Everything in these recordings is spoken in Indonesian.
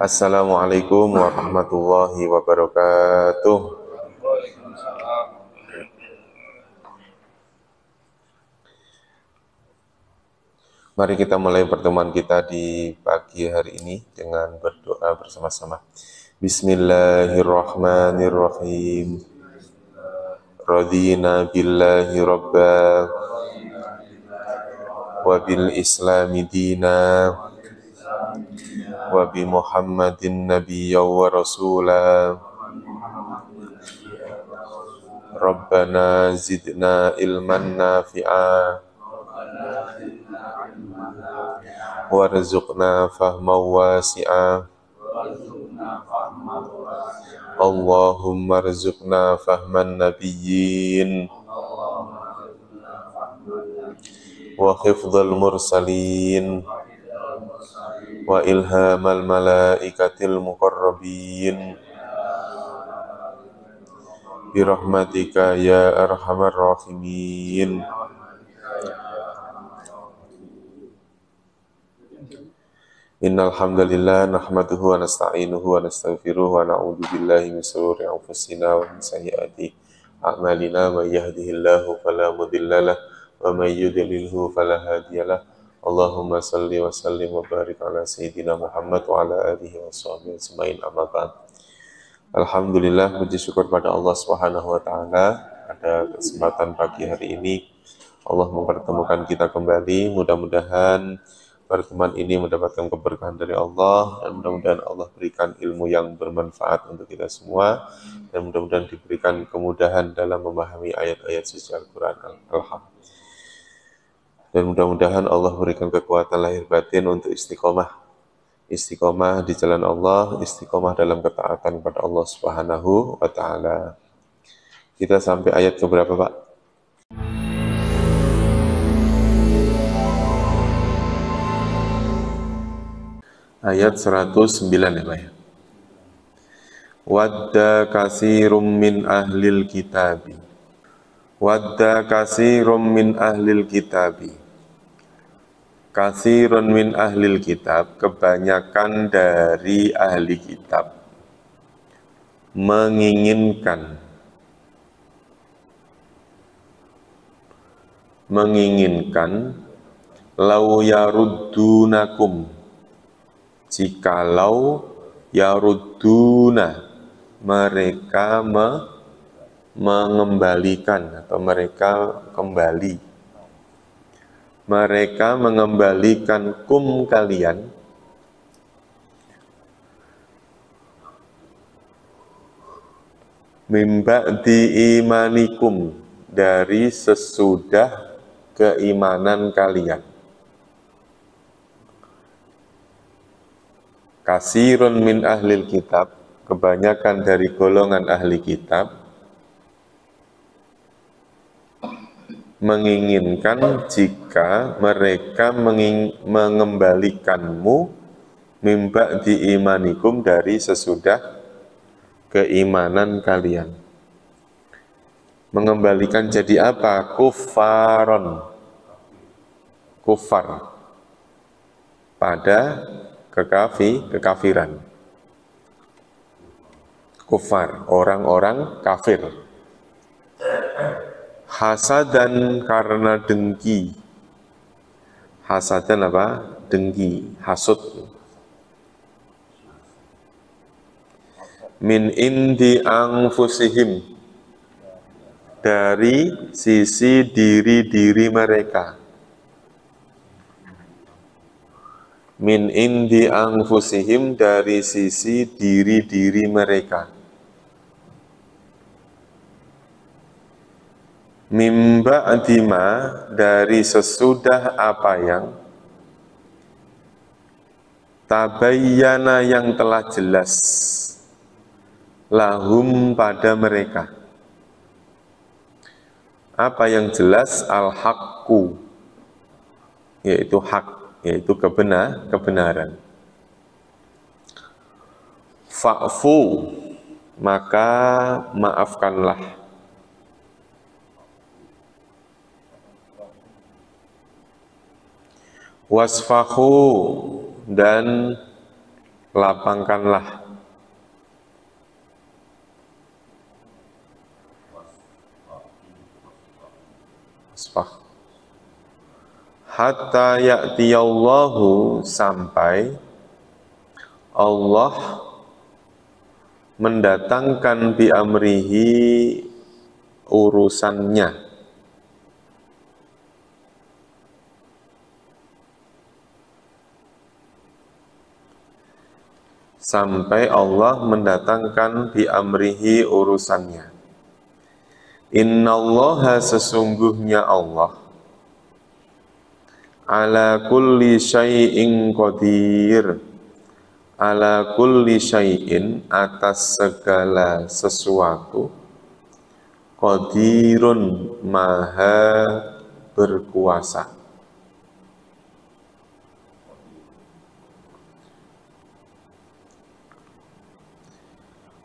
Assalamualaikum warahmatullahi wabarakatuh. Mari kita mulai pertemuan kita di pagi hari ini dengan berdoa bersama-sama. Bismillahirrahmanirrahim. Radina billahi rabba wa bil islami dina wa bi Muhammadin nabiyya wa rasula. Rabbana zidna ilman nafi'a warzuqna fahman wasi'a. Allahumma rzuqna fahman nabiyyin wa hifdzal mursalin wa ilhamal malaikatil muqarrabin birahmatika ya arhamar rahimin. Innal hamdalillah nahmaduhu wa nasta'inuhu wa nastaghfiruhu wa na'udzu billahi min shururi anfusina wa min sayyiati a'malina. May yahdihillahu fala mudhillalah wa may yudlilhu fala hadiyalah. Allahumma shalli wa sallim wa barik ala sayyidina Muhammad wa ala alihi wa sahbihi ajmain, amma ba'd. Alhamdulillah, puji syukur pada Allah Subhanahu wa taala pada kesempatan pagi hari ini Allah mempertemukan kita kembali. Mudah-mudahan pertemuan ini mendapatkan keberkahan dari Allah, dan mudah-mudahan Allah berikan ilmu yang bermanfaat untuk kita semua, dan mudah-mudahan diberikan kemudahan dalam memahami ayat-ayat suci Al-Quran. Dan mudah-mudahan Allah berikan kekuatan lahir batin untuk istiqomah di jalan Allah, istiqomah dalam ketaatan kepada Allah Subhanahu wa taala. Kita sampai ayat keberapa, Pak? Ayat 109 ya, Pak ya. Wadda kasirum min ahlil kitabi. Wadda kasirum min ahlil kitabi. Kasirun min ahlil kitab, kebanyakan dari ahli kitab menginginkan lau yaruddunakum, jikalau yarudduna, mereka mengembalikan atau mereka kembali, mereka mengembalikan kum kalian mimba diimanikum, dari sesudah keimanan kalian. Kasirun min ahlil kitab, kebanyakan dari golongan ahli kitab menginginkan jika mereka mengembalikanmu mimba diimanikum, dari sesudah keimanan kalian. Mengembalikan jadi apa? Kuffaron, kufar, pada kekafiran. Kufar, orang-orang kafir. Hasadan, karena dengki. Hasadan apa? Dengki, hasud. Min indi anfusihim, dari sisi diri-diri mereka. Min indi anfusihim, dari sisi diri-diri mereka. Mimba adima, dari sesudah apa yang tabayyana, yang telah jelas, lahum, pada mereka. Apa yang jelas? Al-haqqu, yaitu hak, yaitu kebenaran. Fa'fu, maka maafkanlah. Wasfahu, dan lapangkanlah. Hatta ya'tiyallahu, sampai Allah mendatangkan bi amrihi, urusannya. Sampai Allah mendatangkan bi amrihi, urusannya. Innallaha, sesungguhnya Allah, ala kulli syai'in qadir, ala kulli syai'in, atas segala sesuatu, qadirun, maha berkuasa.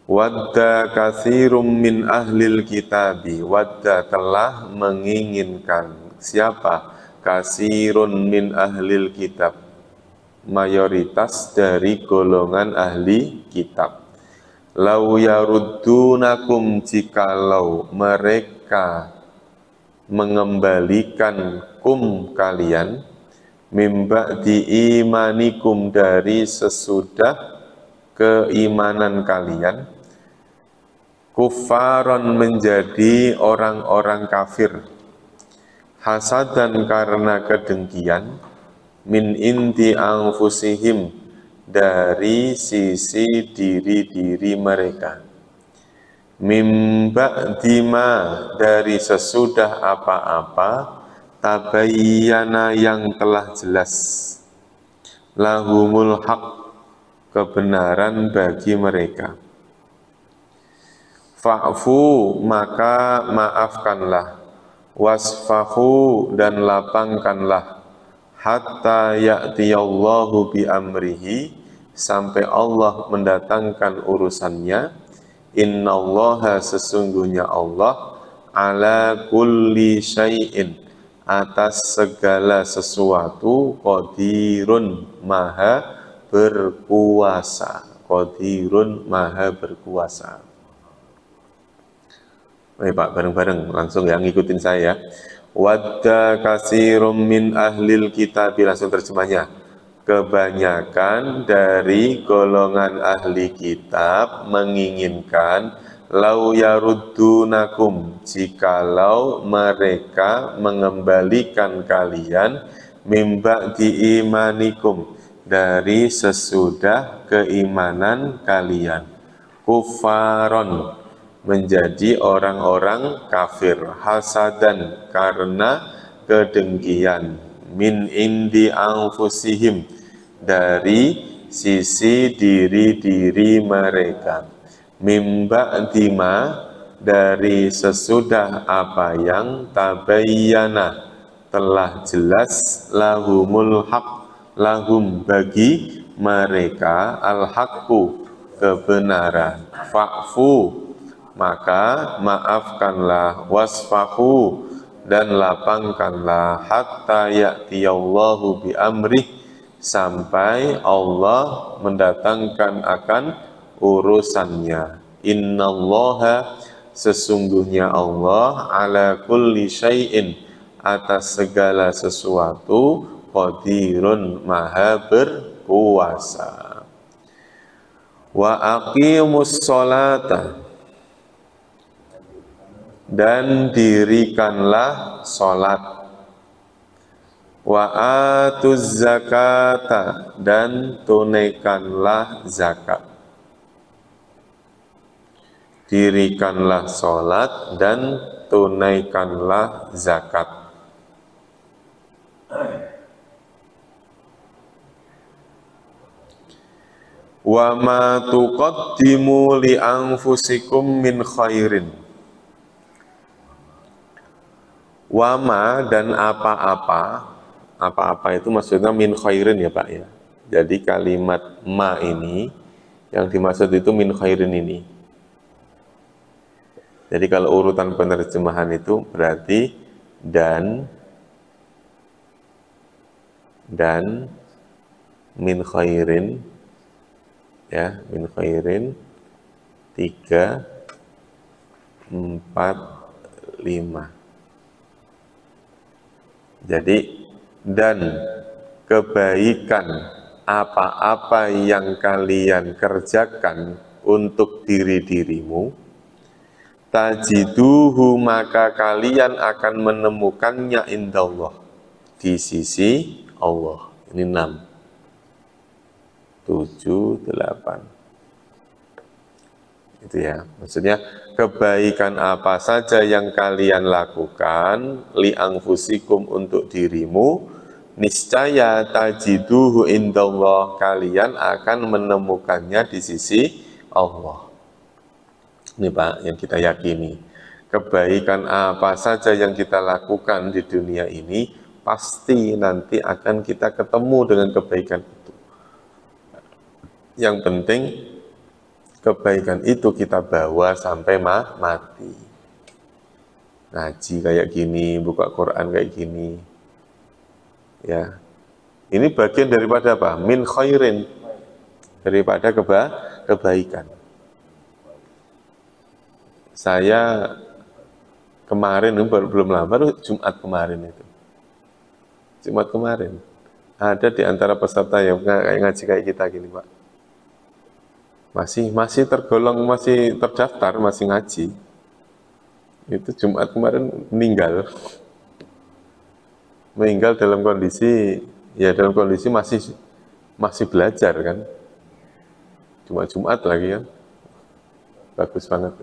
Wadda katsirum min ahlil kitabi, wadda, telah menginginkan. Siapa? Katsirun min ahlil kitab, mayoritas dari golongan ahli kitab. Lau yaruddunakum, jikalau mereka mengembalikan kum, kalian, mimba diimanikum, dari sesudah keimanan kalian, kufaron, menjadi orang-orang kafir, hasadan, karena kedengkian, min inti anfusihim, dari sisi diri-diri mereka, mimba dima, dari sesudah apa-apa, tabayyana, yang telah jelas, lahumul haq, kebenaran bagi mereka. Fa'fu, maka maafkanlah, wasfahu, dan lapangkanlah, hatta ya'tiyallahu bi amrihi, sampai Allah mendatangkan urusannya. Innallaha, sesungguhnya Allah, ala kulli syai'in, atas segala sesuatu, qadirun, maha berkuasa. Qadirun, maha berkuasa. Baik Pak, bareng-bareng langsung ya, ngikutin saya. Wadda katsirum min ahlil kitab, langsung terjemahnya. Kebanyakan dari golongan ahli kitab menginginkan, lau yaruddunakum, jikalau mereka mengembalikan kalian, mimba diimanikum, dari sesudah keimanan kalian, kufaron, menjadi orang-orang kafir, hasadan, karena kedengkian, min indi anfusihim, dari sisi diri-diri mereka, mimba dima, dari sesudah apa yang, tabayyana, telah jelas, lahumul haq, lahum, bagi mereka, al-haqqu, kebenaran. Fa'fu, maka maafkanlah, wasfahu, dan lapangkanlah, hatta ya'tiyallahu bi amrih, sampai Allah mendatangkan akan urusannya. Innallaha, sesungguhnya Allah, ala kulli syai'in, atas segala sesuatu, qadirun, maha berkuasa. Wa aqimus sholata, dan dirikanlah sholat. Wa atuz zakata, dan tunaikanlah zakat. Dirikanlah sholat dan tunaikanlah zakat. Wa ma tuqaddimu li anfusikum min khairin. Wama, dan apa-apa, apa-apa itu maksudnya min khairin ya Pak ya. Jadi kalimat ma ini yang dimaksud itu min khairin ini. Jadi kalau urutan penerjemahan itu berarti dan min khairin, Ya, min khairin 3, 4, 5. Jadi, dan kebaikan apa-apa yang kalian kerjakan untuk diri-dirimu, tajiduhu maka kalian akan menemukannya indallah, di sisi Allah. Ini 6, 7, 8. Itu ya, maksudnya kebaikan apa saja yang kalian lakukan li anfusikum untuk dirimu, niscaya tajiduhu indallah, kalian akan menemukannya di sisi Allah. Ini Pak, yang kita yakini. Kebaikan apa saja yang kita lakukan di dunia ini, pasti nanti akan kita ketemu dengan kebaikan itu. Yang penting, kebaikan itu kita bawa sampai mati. Ngaji kayak gini, buka Quran kayak gini. Ya. Ini bagian daripada apa? Min khairin. Daripada kebaikan. Saya kemarin, belum lama, Jumat kemarin itu. Jumat kemarin. Ada di antara peserta yang ngaji kayak kita gini, Pak. Masih tergolong, masih terdaftar, masih ngaji. Itu Jumat kemarin meninggal dalam kondisi masih belajar kan. Jumat lagi kan. Bagus banget.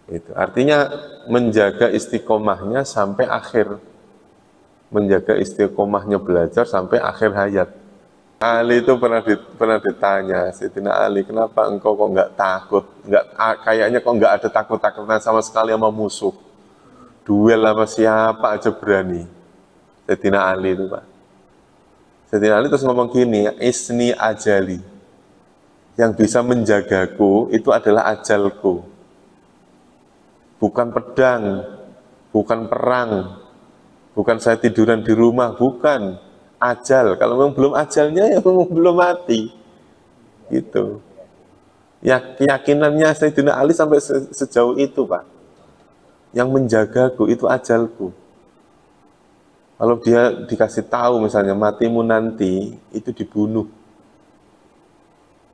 Itu artinya menjaga istiqomahnya sampai akhir. Menjaga istiqomahnya belajar sampai akhir hayat. Ali itu pernah ditanya, Sayyidina Ali, kenapa engkau kok nggak takut? Kayaknya kok nggak ada takut-takutnya sama sekali sama musuh. Duel sama siapa aja berani. Sayyidina Ali itu, Pak. Sayyidina Ali terus ngomong gini, isni ajali. Yang bisa menjagaku itu adalah ajalku. Bukan pedang, bukan perang, bukan saya tiduran di rumah, bukan. Ajal, kalau memang belum ajalnya ya memang belum mati, gitu. Ya, keyakinannya Sayyidina Ali sampai sejauh itu, Pak. Yang menjagaku itu ajalku. Kalau dia dikasih tahu misalnya matimu nanti itu dibunuh,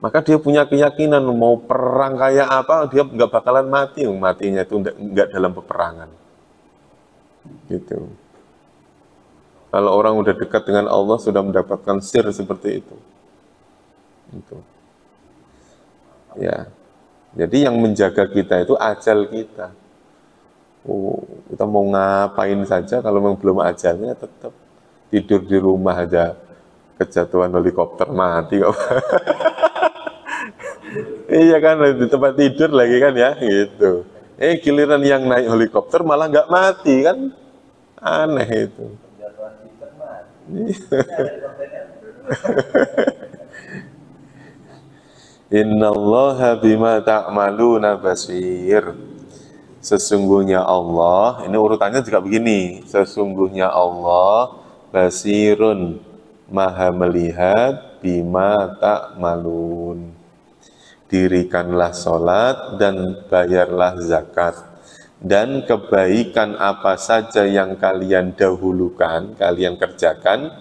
maka dia punya keyakinan mau perang kayak apa dia nggak bakalan mati, matinya itu nggak dalam peperangan, gitu. Kalau orang udah dekat dengan Allah sudah mendapatkan sir seperti itu. Gitu. Ya. Jadi yang menjaga kita itu ajal kita. Kita mau ngapain saja kalau memang belum ajalnya tetap tidur di rumah aja kejatuhan helikopter mati kok. Iya kan, di tempat tidur lagi kan ya gitu. Giliran yang naik helikopter malah nggak mati kan, aneh itu. Innallaha bima ta'maluna basir. Sesungguhnya Allah, ini urutannya juga begini. Sesungguhnya Allah basirun, maha melihat, bima ta'malun. Dirikanlah sholat dan bayarlah zakat. Dan kebaikan apa saja yang kalian dahulukan, kalian kerjakan,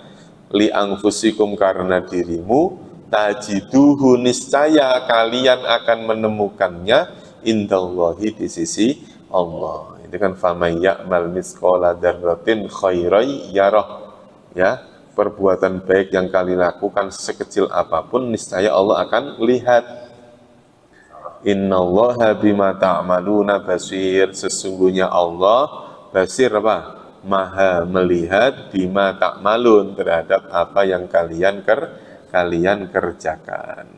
li anfusikum karena dirimu, tajiduhu niscaya kalian akan menemukannya indallahi di sisi Allah. Itu kan faman ya'mal misqala dzarratin khairan yarah. Ya, perbuatan baik yang kalian lakukan sekecil apapun niscaya Allah akan lihat. Innallaha bima ta'maluna basir. Sesungguhnya Allah basir apa? Maha melihat bima ta'malun, terhadap apa yang kalian kerjakan.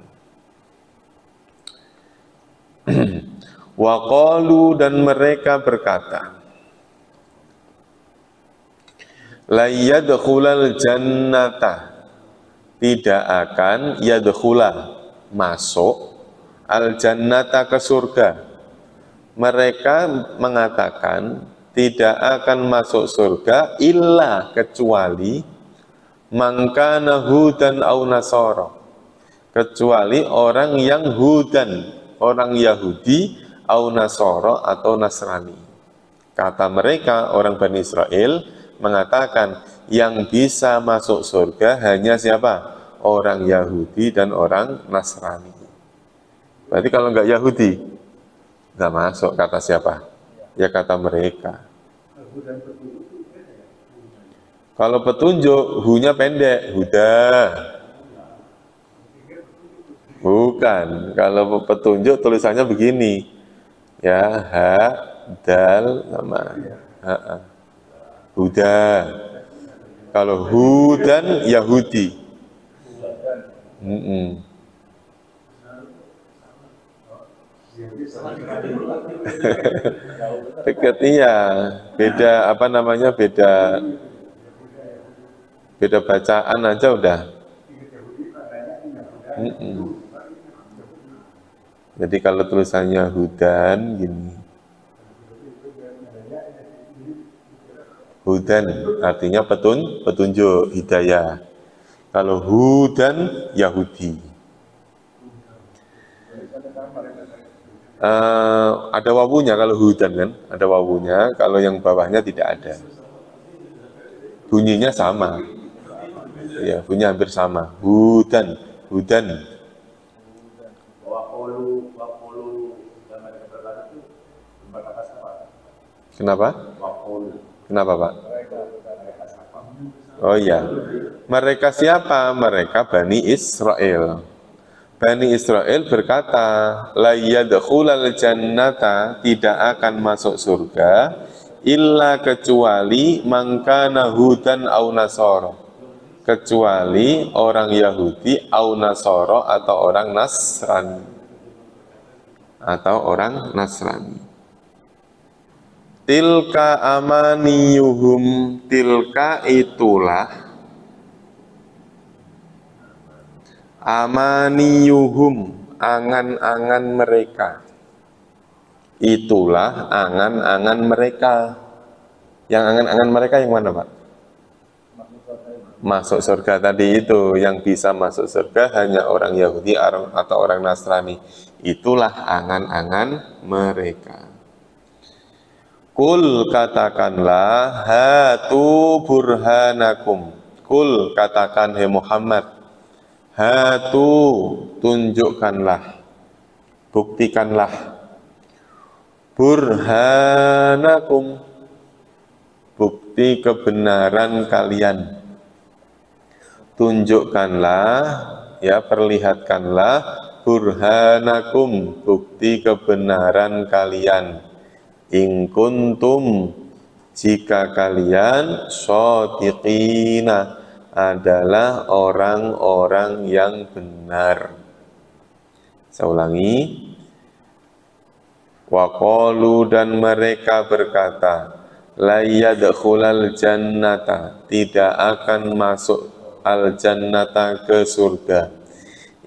Wa qalu, dan mereka berkata, la yadkhulal jannata, tidak akan yadkhula, masuk, al jannata, ke surga. Mereka mengatakan tidak akan masuk surga illa, kecuali mangkana hudan au nasara, kecuali orang yang hudan, orang Yahudi, au Nasoro atau Nasrani. Kata mereka, orang Bani Israel mengatakan yang bisa masuk surga hanya siapa? Orang Yahudi dan orang Nasrani. Berarti kalau nggak Yahudi, nggak masuk, kata siapa? Ya kata mereka. Kalau petunjuk, hu-nya pendek, huda. Bukan, kalau petunjuk tulisannya begini. Ya, ha, dal, sama ha, ha. Huda. Kalau hudan, Yahudi. Dekat iya, beda apa namanya, beda bacaan aja udah. Jadi kalau tulisannya hudan gini, hudan artinya petunjuk, hidayah. Kalau hudan, Yahudi. Ada wawunya kalau hudan kan, ada wawunya. Kalau yang bawahnya tidak ada. Bunyinya sama, ya bunyinya hampir sama. Hudan, hudan. Kenapa? Kenapa Pak? Oh iya, mereka siapa? Mereka Bani Israel. Bani Israel berkata, la yadkhulal jannata, tidak akan masuk surga illa kecuali mangkana hudan au nasoro, kecuali orang Yahudi au nasoro atau orang Nasrani, atau orang Nasrani. Tilka amaniyuhum, tilka itulah amaniyuhum, angan-angan mereka. Itulah angan-angan mereka. Yang angan-angan mereka yang mana Pak? Masuk surga tadi itu. Yang bisa masuk surga hanya orang Yahudi atau orang Nasrani. Itulah angan-angan mereka. Kul, katakanlah, hatu burhanakum. Kul, katakan hai Muhammad, hatu, tunjukkanlah, buktikanlah, burhanakum, bukti kebenaran kalian. Tunjukkanlah, ya perlihatkanlah, burhanakum, bukti kebenaran kalian. In kuntum, jika kalian shodiqina, adalah orang-orang yang benar. Saya ulangi. Waqalu, dan mereka berkata, la yadkhulal jannata, tidak akan masuk al-jannata, ke surga,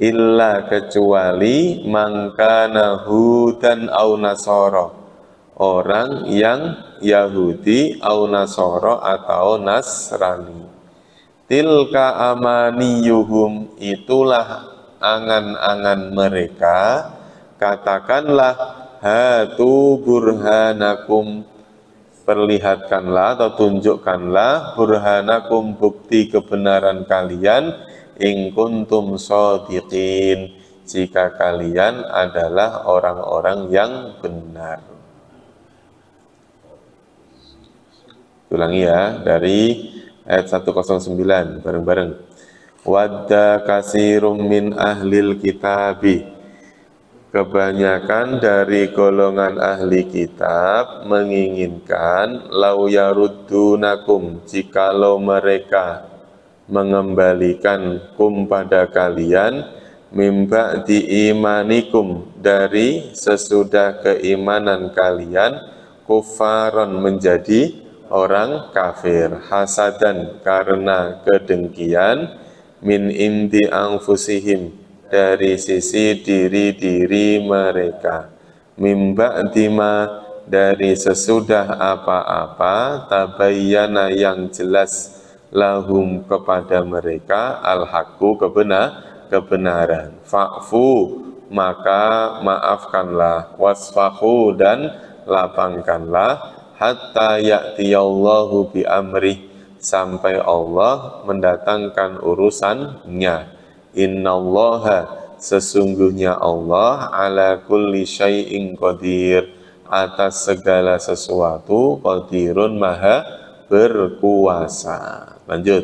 illa kecuali mangkana hudan au nasoro, orang yang Yahudi au nasoro atau Nasrani. Tilka amaniyuhum, itulah angan-angan mereka. Katakanlah, hatu burhanakum, perlihatkanlah atau tunjukkanlah, burhanakum, bukti kebenaran kalian, in kuntum shodiqin, jika kalian adalah orang-orang yang benar. Ulangi ya, dari ayat 109 bareng-bareng. Wadda kasirum min ahlil kitabi, kebanyakan dari golongan ahli kitab menginginkan, lau yaruddunakum, jikalau mereka mengembalikan kum pada kalian, mimba diimanikum, dari sesudah keimanan kalian, kufaron, menjadi orang kafir, hasadan, karena kedengkian, min indi anfusihim, dari sisi diri-diri mereka, mimba dima, dari sesudah apa-apa, tabayyana, yang jelas, lahum, kepada mereka, al-haqqu, kebenaran. Fa'fu, maka maafkanlah. Wasfahu, dan lapangkanlah. Hatta ya'tiyallahu bi amrih, sampai Allah mendatangkan urusannya. Innallaha, sesungguhnya Allah ala kulli syai'in qadir, atas segala sesuatu, qadirun, maha berkuasa. Lanjut.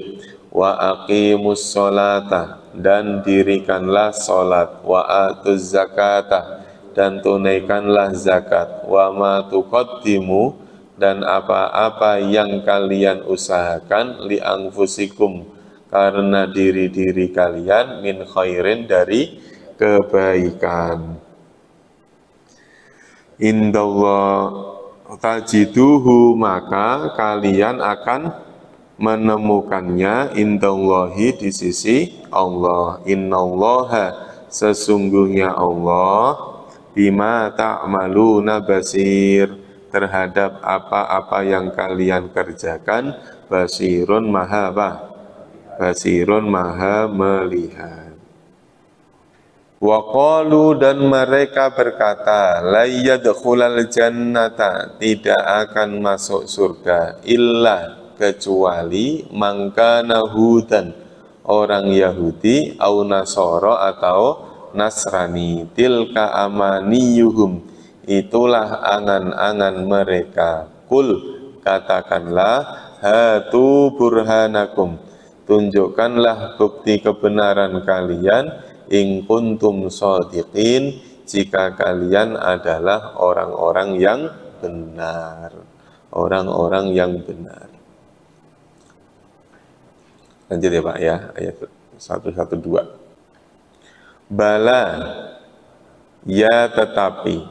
Wa aqimus sholata, dan dirikanlah salat. Wa atuz zakata, dan tunaikanlah zakat. Wa ma tuqaddimu, dan apa-apa yang kalian usahakan, li anfusikum, karena diri-diri kalian, min khairin, dari kebaikan. Indallah tajiduhu, maka kalian akan menemukannya, indallahi, di sisi Allah. Innallaha, sesungguhnya Allah, bima ta'maluna basir, terhadap apa-apa yang kalian kerjakan, basirun, maha apa? Basirun, maha melihat. Wa qalu, dan mereka berkata, la yadkhulal jannata, tidak akan masuk surga, illa, kecuali, mangkana hudan, orang Yahudi, au nasoro, atau Nasrani. Tilka amaniyuhum, itulah angan-angan mereka. Kul, katakanlah, hatu burhanakum, tunjukkanlah bukti kebenaran kalian, in kuntum shodiqin, jika kalian adalah orang-orang yang benar. Orang-orang yang benar. Lanjut ya Pak ya, ayat 112. Bala, ya tetapi.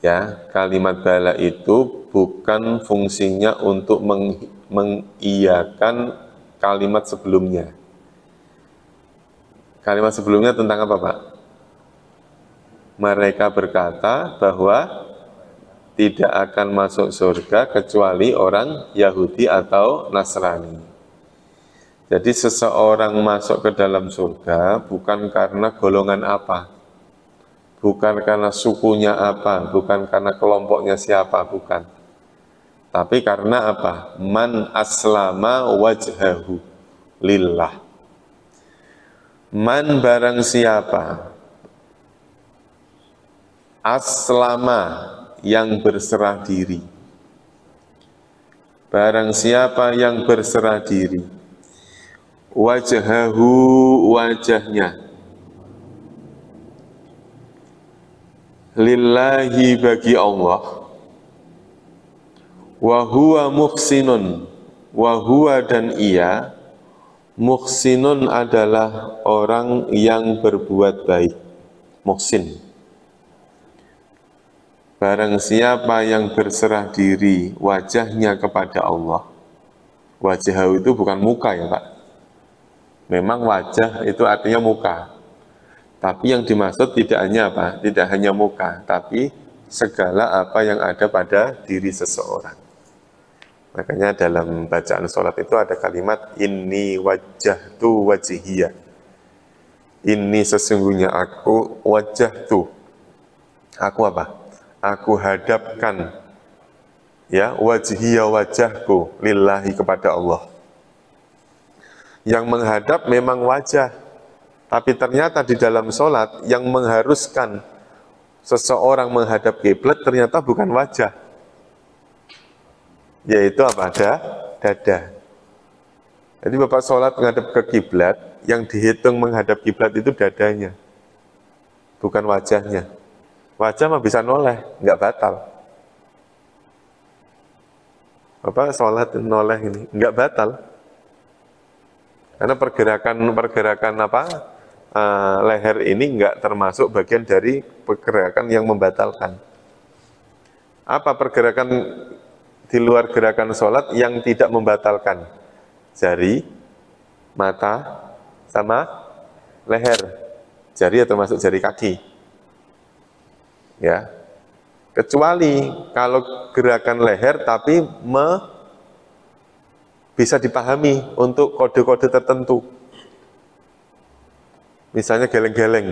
Ya, kalimat bala itu bukan fungsinya untuk mengiyakan kalimat sebelumnya. Kalimat sebelumnya tentang apa Pak? Mereka berkata bahwa tidak akan masuk surga kecuali orang Yahudi atau Nasrani. Jadi seseorang masuk ke dalam surga bukan karena golongan apa, bukan karena sukunya apa, bukan karena kelompoknya siapa, bukan. Tapi karena apa? Man aslama wajhahu lillah. Man, barang siapa, aslama, yang berserah diri. Barang siapa yang berserah diri, wajhahu, wajahnya, lillahi, bagi Allah, wa huwa muhsinun, wa huwa, dan ia, muhsinun, adalah orang yang berbuat baik. Muhsin, barang siapa yang berserah diri wajahnya kepada Allah. Wajah itu bukan muka ya Pak. Memang wajah itu artinya muka, tapi yang dimaksud tidak hanya apa? Tidak hanya muka, tapi segala apa yang ada pada diri seseorang. Makanya dalam bacaan sholat itu ada kalimat inni wajjahtu wajhiyya. Ini sesungguhnya aku, wajjahtu, aku apa? Aku hadapkan, ya, wajhiyya, wajahku, lillahi, kepada Allah. Yang menghadap memang wajah, tapi ternyata di dalam sholat yang mengharuskan seseorang menghadap kiblat ternyata bukan wajah, yaitu apa? Dada. Jadi Bapak sholat menghadap ke kiblat, yang dihitung menghadap kiblat itu dadanya, bukan wajahnya. Wajah mah bisa noleh, nggak batal. Bapak sholat noleh ini, nggak batal. Karena pergerakan apa? Leher ini nggak termasuk bagian dari pergerakan yang membatalkan. Apa pergerakan di luar gerakan sholat yang tidak membatalkan? Jari, mata, sama leher. Jari atau masuk jari kaki. Ya. Kecuali kalau gerakan leher tapi bisa dipahami untuk kode-kode tertentu. Misalnya geleng-geleng,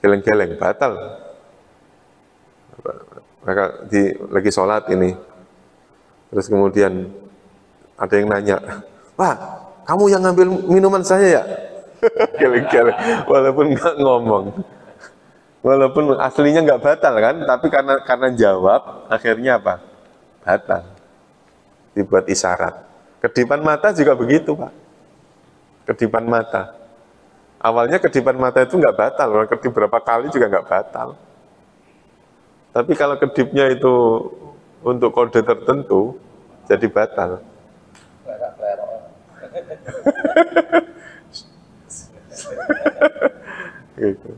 geleng-geleng batal. Maka lagi sholat ini, terus kemudian ada yang nanya, "Wah, kamu yang ngambil minuman saya ya?" Geleng-geleng, walaupun nggak ngomong, walaupun aslinya nggak batal kan, tapi karena jawab, akhirnya apa? Batal. Dibuat isyarat. Kedipan mata juga begitu, Pak. Kedipan mata. Awalnya kedipan mata itu nggak batal, kalau kedip berapa kali juga nggak batal. Tapi kalau kedipnya itu untuk kode tertentu, jadi batal. Gitu.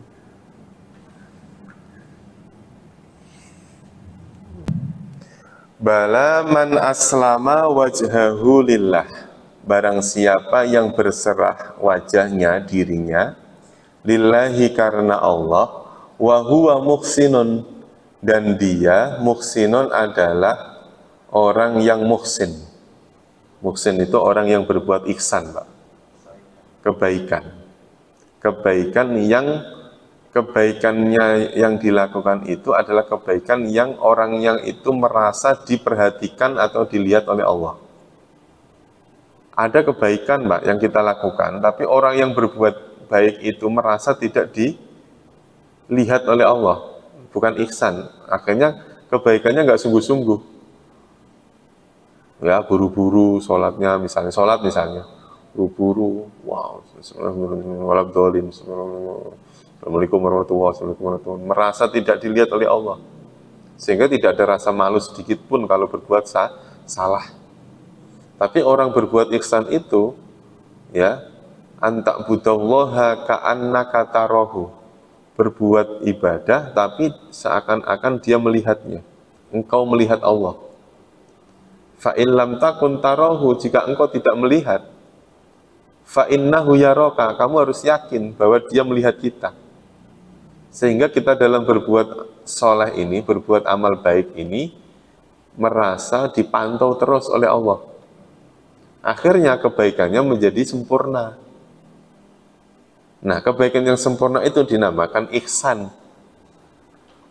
Bala man aslama wajhahu lillah. Barang siapa yang berserah wajahnya, dirinya lillahi karena Allah, wa huwa muhsinun, dan dia muhsinun adalah orang yang muhsin. Muhsin itu orang yang berbuat ihsan, Pak. Kebaikan. Kebaikannya yang dilakukan itu adalah kebaikan yang orang yang itu merasa diperhatikan atau dilihat oleh Allah. Ada kebaikan, Mbak, yang kita lakukan, tapi orang yang berbuat baik itu merasa tidak dilihat oleh Allah, bukan ihsan. Akhirnya kebaikannya nggak sungguh-sungguh. Ya, buru-buru sholatnya, misalnya sholat misalnya, buru-buru, wow, Assalamualaikum warahmatullahi wabarakatuh, merasa tidak dilihat oleh Allah, sehingga tidak ada rasa malu sedikit pun kalau berbuat salah. Tapi orang berbuat ihsan itu, ya, antak budallaha ka'annaka tarahu, berbuat ibadah tapi seakan-akan dia melihatnya, engkau melihat Allah. Fa in lam takun tarahu, jika engkau tidak melihat, fa innahu yaraka, kamu harus yakin bahwa dia melihat kita. Sehingga kita dalam berbuat soleh ini, berbuat amal baik ini, merasa dipantau terus oleh Allah. Akhirnya kebaikannya menjadi sempurna. Nah, kebaikan yang sempurna itu dinamakan ihsan.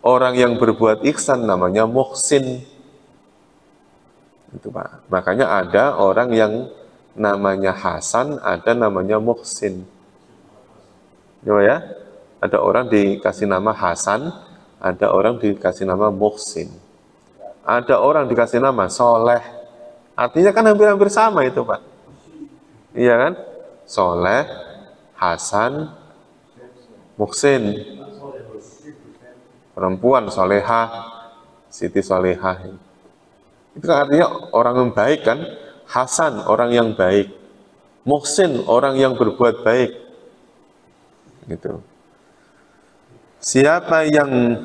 Orang yang berbuat ihsan namanya muhsin. Itu, Pak. Makanya ada orang yang namanya Hasan, ada namanya Muhsin. Ya, ada orang dikasih nama Hasan, ada orang dikasih nama Muhsin. Ada orang dikasih nama Soleh. Artinya kan hampir-hampir sama itu, Pak. Iya kan? Soleh, Hasan, Muhsin. Perempuan solehah, Siti solehah. Itu kan artinya orang yang baik kan? Hasan, orang yang baik. Muhsin, orang yang berbuat baik. Gitu. Siapa yang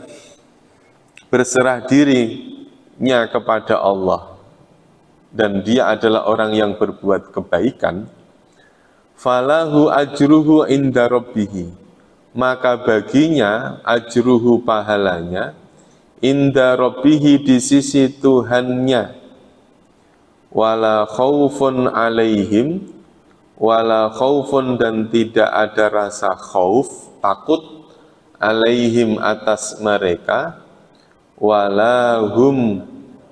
berserah dirinya kepada Allah dan dia adalah orang yang berbuat kebaikan, falahu ajruhu inda rabbih, maka baginya ajruhu, pahalanya, inda rabbih, di sisi Tuhannya, wala khaufun alaihim, wala khaufun, dan tidak ada rasa khauf, takut, alaihim, atas mereka, wala hum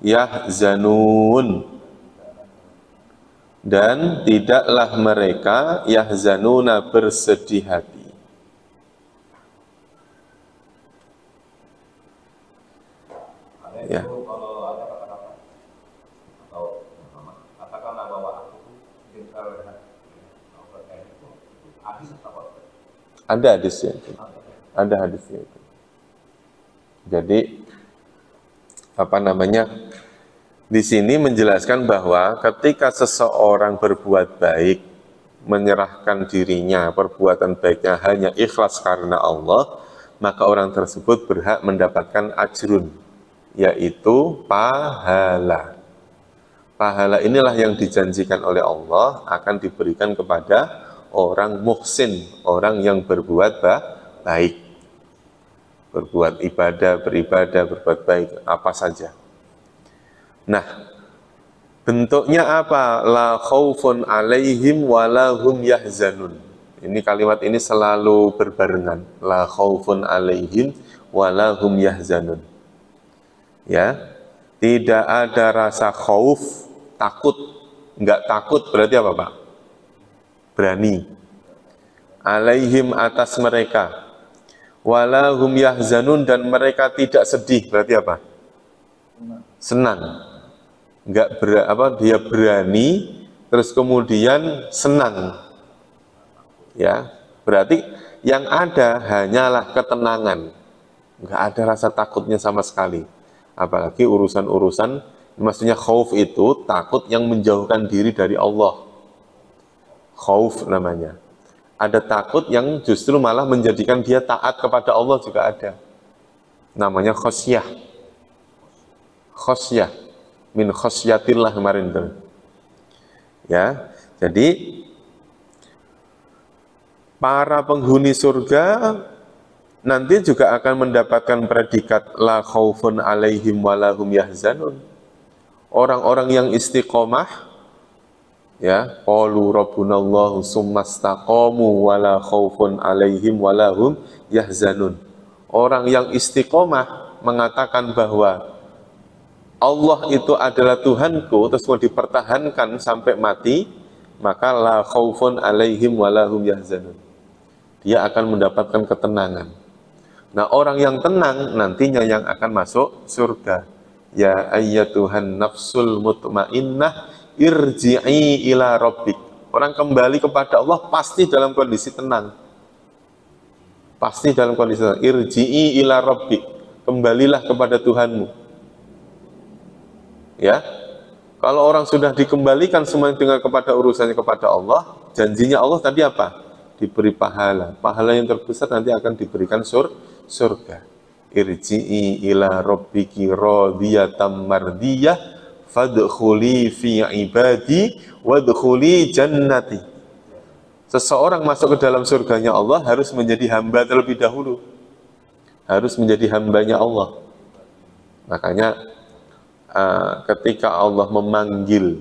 yahzanun, dan tidaklah mereka yahzanuna, bersedih hati. Ya. Ada hadisnya itu. Ada hadisnya itu. Jadi apa namanya? Di sini menjelaskan bahwa ketika seseorang berbuat baik, menyerahkan dirinya, perbuatan baiknya hanya ikhlas karena Allah, maka orang tersebut berhak mendapatkan ajrun, yaitu pahala. Pahala inilah yang dijanjikan oleh Allah akan diberikan kepada orang muhsin, orang yang berbuat baik, berbuat ibadah, beribadah, berbuat baik, apa saja. Nah, bentuknya apa? La khaufun alaihim wa la hum yahzanun. Ini kalimat ini selalu berbarengan. La khaufun alaihim wala hum yahzanun. Ya, tidak ada rasa khauf, takut. Enggak takut berarti apa, Pak? Berani. Alaihim atas mereka. Wala hum yahzanun dan mereka tidak sedih berarti apa? Senang. Enggak dia berani terus kemudian senang. Ya, berarti yang ada hanyalah ketenangan. Enggak ada rasa takutnya sama sekali. Apalagi urusan-urusan, maksudnya khauf itu takut yang menjauhkan diri dari Allah. Khauf namanya. Ada takut yang justru malah menjadikan dia taat kepada Allah juga ada. Namanya khosyah. Khosyah. Min khosyatillah kemarin itu. Ya, jadi para penghuni surga nanti juga akan mendapatkan predikat la khaufun alaihim walahum yahzanun. Orang-orang yang istiqomah, ya, qalu rabbunallahu summastaqamu wala khaufun alaihim walahum yahzanun. Orang yang istiqomah mengatakan bahwa Allah itu adalah Tuhanku, terus mau dipertahankan sampai mati, maka la khaufun alaihim walahum yahzanun. Dia akan mendapatkan ketenangan. Nah, orang yang tenang nantinya yang akan masuk surga. Ya ayyatuhan nafsul mutmainnah irji'i ila rabbik. Orang kembali kepada Allah pasti dalam kondisi tenang. Pasti dalam kondisi tenang. Irji'i ila rabbik. Kembalilah kepada Tuhanmu. Ya, kalau orang sudah dikembalikan semuanya dengan kepada urusannya kepada Allah, janjinya Allah tadi apa? Diberi pahala. Pahala yang terbesar nanti akan diberikan surga. Irji'i ila rabbiki radiyatan mardiyah fadkhuli fi ibadi wadkhuli jannati. Seseorang masuk ke dalam surganya Allah harus menjadi hamba terlebih dahulu. Harus menjadi hambanya Allah. Makanya ketika Allah memanggil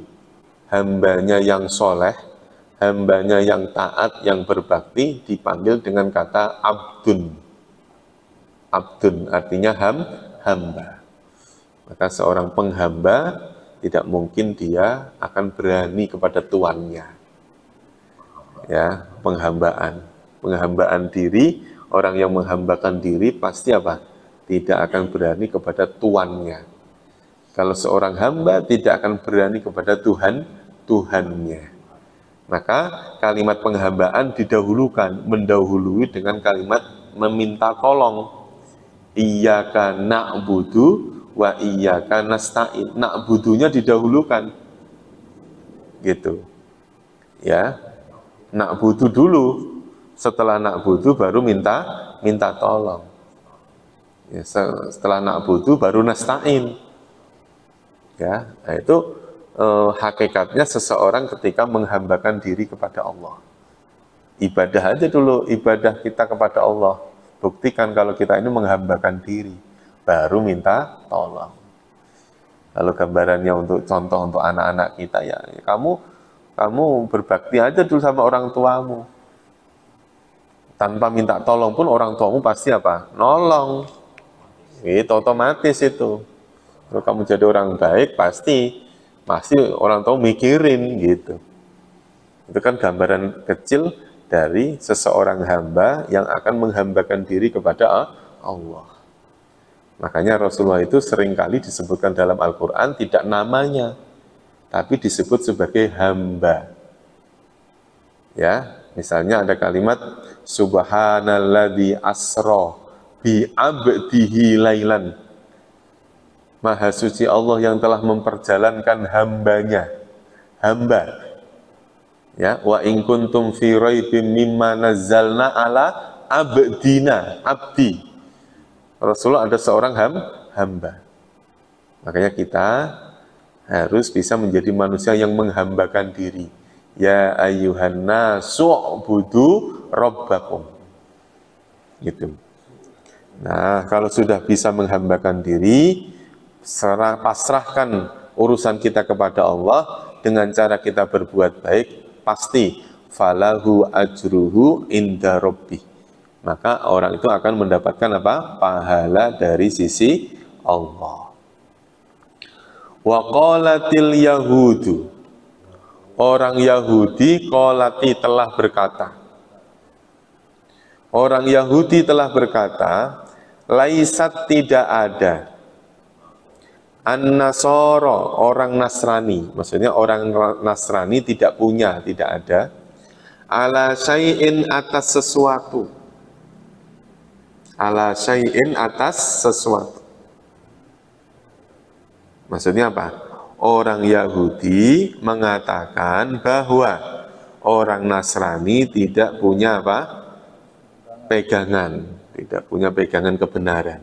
hambanya yang soleh, hambanya yang taat, yang berbakti, dipanggil dengan kata abdun. Abdun artinya hamba. Maka seorang penghamba tidak mungkin dia akan berani kepada tuannya. Ya, penghambaan diri, orang yang menghambakan diri pasti apa? Tidak akan berani kepada tuannya. Kalau seorang hamba tidak akan berani kepada Tuhannya. Maka kalimat penghambaan mendahului dengan kalimat meminta tolong. Iyyaka na'budu wa iyyaka nasta'in. Na'budunya didahulukan. Gitu. Ya. Na'budu dulu. Setelah na'budu baru minta tolong. Ya, setelah na'budu baru nasta'in. Ya, nah itu hakikatnya seseorang ketika menghambakan diri kepada Allah. Ibadah aja dulu, ibadah kita kepada Allah. Buktikan kalau kita ini menghambakan diri, baru minta tolong. Kalau gambarannya untuk contoh untuk anak-anak kita, ya kamu berbakti aja dulu sama orang tuamu. Tanpa minta tolong pun orang tuamu pasti apa? Nolong. Itu otomatis itu. Kalau kamu jadi orang baik, pasti orang tua mikirin gitu. Itu kan gambaran kecil dari seseorang hamba yang akan menghambakan diri kepada Allah. Makanya Rasulullah itu seringkali disebutkan dalam Al-Quran tidak namanya, tapi disebut sebagai hamba. Ya, misalnya ada kalimat Subhanalladzi asra bi abdihi lailan. Maha suci Allah yang telah memperjalankan hambanya. Hamba. Ya, wa in kuntum fi raibim mimma nazzalna ala abdina, abdi. Rasulullah ada seorang hamba. Makanya kita harus bisa menjadi manusia yang menghambakan diri. Ya ayyuhan nasu ubudu rabbakum. Gitu. Nah, kalau sudah bisa menghambakan diri, pasrahkan urusan kita kepada Allah dengan cara kita berbuat baik, pasti falahu ajruhu inda rabbih. Maka orang itu akan mendapatkan apa? Pahala dari sisi Allah. Wa qalatil yahudu, orang Yahudi qalati telah berkata. Orang Yahudi telah berkata, laisat tidak ada. An-Nasara, orang Nasrani, maksudnya orang Nasrani tidak punya, tidak ada. Ala syai'in atas sesuatu. Ala syai'in atas sesuatu. Maksudnya apa? Orang Yahudi mengatakan bahwa orang Nasrani tidak punya apa? Pegangan, tidak punya pegangan kebenaran.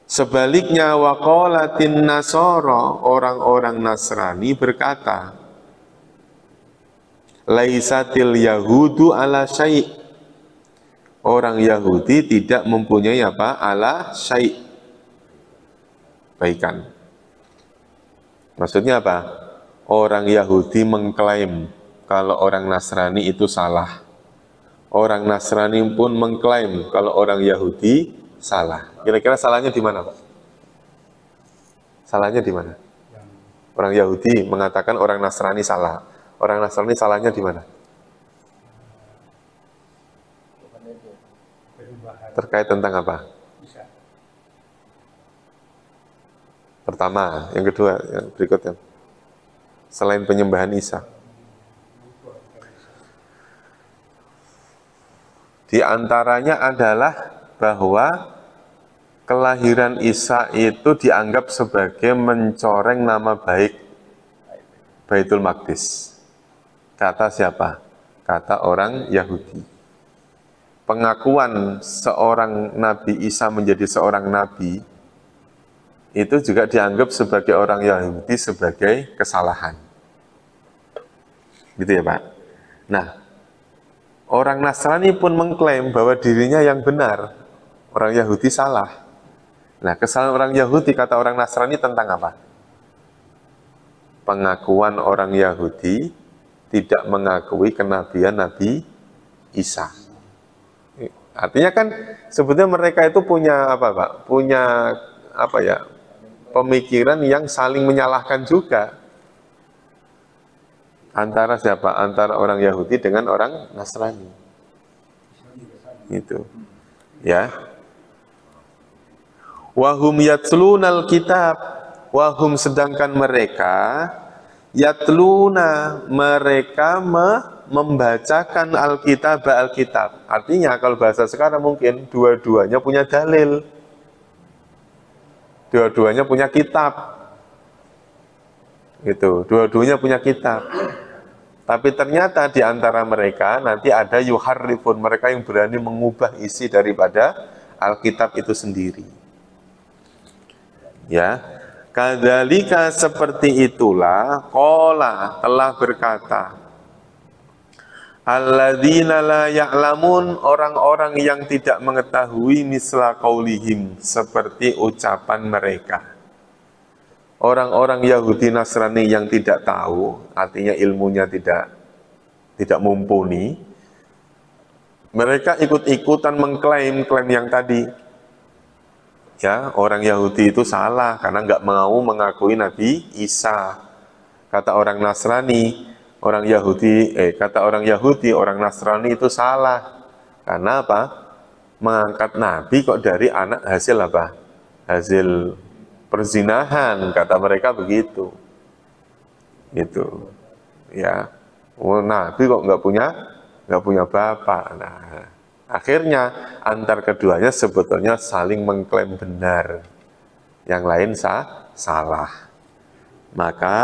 Sebaliknya waqalatin Nasara, orang-orang Nasrani berkata, laisatil yahudu ala syai'. Orang Yahudi tidak mempunyai apa? Ala syai'. Baikan. Maksudnya apa? Orang Yahudi mengklaim kalau orang Nasrani itu salah. Orang Nasrani pun mengklaim kalau orang Yahudi salah. Kira-kira salahnya di mana, Pak? Salahnya di mana? Orang Yahudi mengatakan orang Nasrani salah. Orang Nasrani salahnya di mana? Terkait tentang apa? Pertama, yang kedua, yang berikutnya. Selain penyembahan Isa. Di antaranya adalah bahwa kelahiran Isa itu dianggap sebagai mencoreng nama baik Baitul Maqdis. Kata siapa? Kata orang Yahudi. Pengakuan seorang Nabi Isa menjadi seorang Nabi itu juga dianggap sebagai orang Yahudi sebagai kesalahan. Gitu ya Pak? Nah, orang Nasrani pun mengklaim bahwa dirinya yang benar. Orang Yahudi salah. Nah, kesalahan orang Yahudi, kata orang Nasrani tentang apa? Pengakuan orang Yahudi tidak mengakui kenabian Nabi Isa. Artinya kan sebetulnya mereka itu punya apa Pak? Punya apa ya? Pemikiran yang saling menyalahkan juga. Antara siapa? Antara orang Yahudi dengan orang Nasrani. Gitu. Ya. Wahum yatlunal kitab. Wahum sedangkan mereka yatluna, mereka membacakan Alkitab. Artinya kalau bahasa sekarang mungkin dua-duanya punya dalil. Dua-duanya punya kitab. Gitu, dua-duanya punya kitab. Tapi ternyata di antara mereka nanti ada yuharrifun, mereka yang berani mengubah isi daripada Alkitab itu sendiri. Ya. Kadzalika seperti itulah qala telah berkata alladzina la ya'lamun, orang-orang yang tidak mengetahui misla qaulihim, seperti ucapan mereka. Orang-orang Yahudi Nasrani yang tidak tahu, artinya ilmunya tidak mumpuni, mereka ikut-ikutan mengklaim yang tadi. Ya, orang Yahudi itu salah karena nggak mau mengakui Nabi Isa. Kata orang Nasrani, orang Yahudi, orang Nasrani itu salah. Karena apa? Mengangkat Nabi kok dari anak hasil apa? Hasil perzinahan, kata mereka begitu. Gitu. Ya. Oh, Nabi kok nggak punya bapak. Nah, akhirnya antar keduanya sebetulnya saling mengklaim benar. Yang lain salah. Maka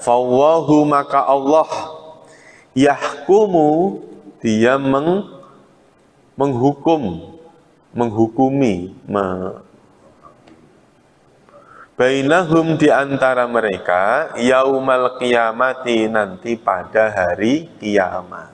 fawahu, maka Allah yahkumu, dia menghukumi bainahum, di antara mereka yaumal qiyamati, nanti pada hari kiamat.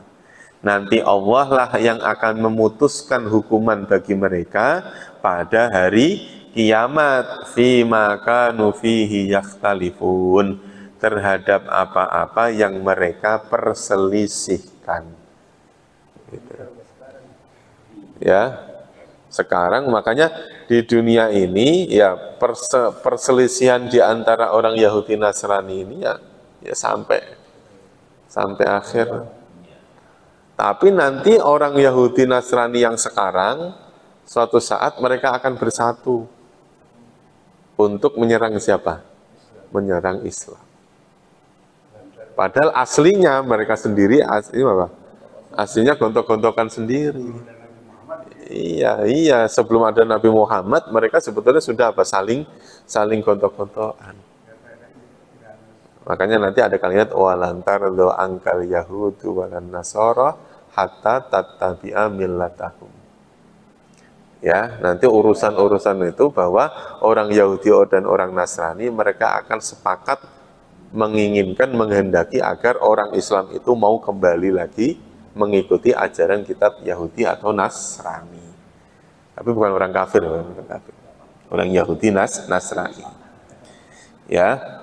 Nanti Allah lah yang akan memutuskan hukuman bagi mereka pada hari kiamat. Fima kanu fihi yakhtalifun, terhadap apa-apa yang mereka perselisihkan. Gitu. Ya, sekarang makanya di dunia ini ya perselisihan di antara orang Yahudi Nasrani ini ya sampai akhir. Tapi nanti orang Yahudi Nasrani yang sekarang suatu saat mereka akan bersatu untuk menyerang siapa? Menyerang Islam. Padahal aslinya mereka sendiri aslinya gontok-gontokan sendiri. Iya, sebelum ada Nabi Muhammad mereka sebetulnya sudah saling gontok-gontokan. Makanya nanti ada kalimat walantar do angkal yahudu walan nasara hatta tattabi'a millatahum. Ya, nanti urusan-urusan itu bahwa orang Yahudi dan orang Nasrani mereka akan sepakat menginginkan, menghendaki agar orang Islam itu mau kembali lagi mengikuti ajaran kitab Yahudi atau Nasrani. Tapi bukan orang kafir, orang Yahudi Nasrani. Ya,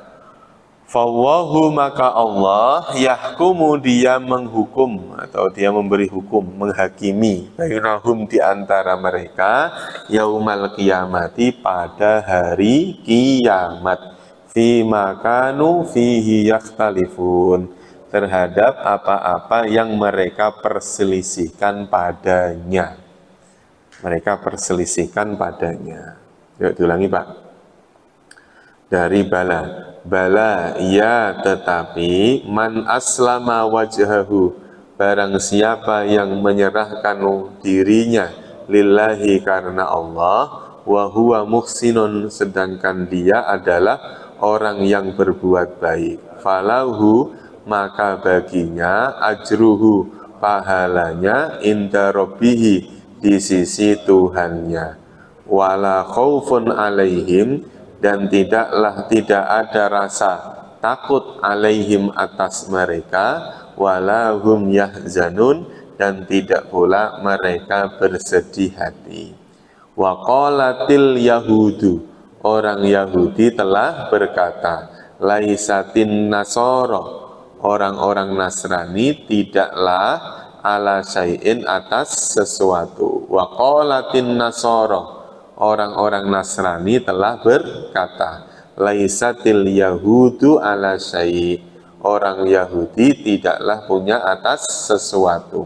Fawahu maka Allah yahkumu dia menghukum atau dia memberi hukum, menghakimi bainahum di antara mereka yaumal qiyamati pada hari kiamat. Fi makanu fihi yakhtalifun terhadap apa-apa yang mereka perselisihkan padanya. Mereka perselisihkan padanya. Yuk diulangi Pak. Dari bala ya tetapi man aslama wajhahu barang siapa yang menyerahkan dirinya lillahi karena Allah wa huwa muhsinun sedangkan dia adalah orang yang berbuat baik falahu maka baginya ajruhu pahalanya inda rabbihi di sisi Tuhannya wala khaufun alaihim dan tidak ada rasa takut alaihim atas mereka walahum yahzanun dan tidak pula mereka bersedih hati wa qalatil yahudu orang Yahudi telah berkata laisatin nasara orang-orang Nasrani tidaklah ala syai'in atas sesuatu wa qalatin nasara orang-orang Nasrani telah berkata laisatil yahudu ala syai' orang Yahudi tidaklah punya atas sesuatu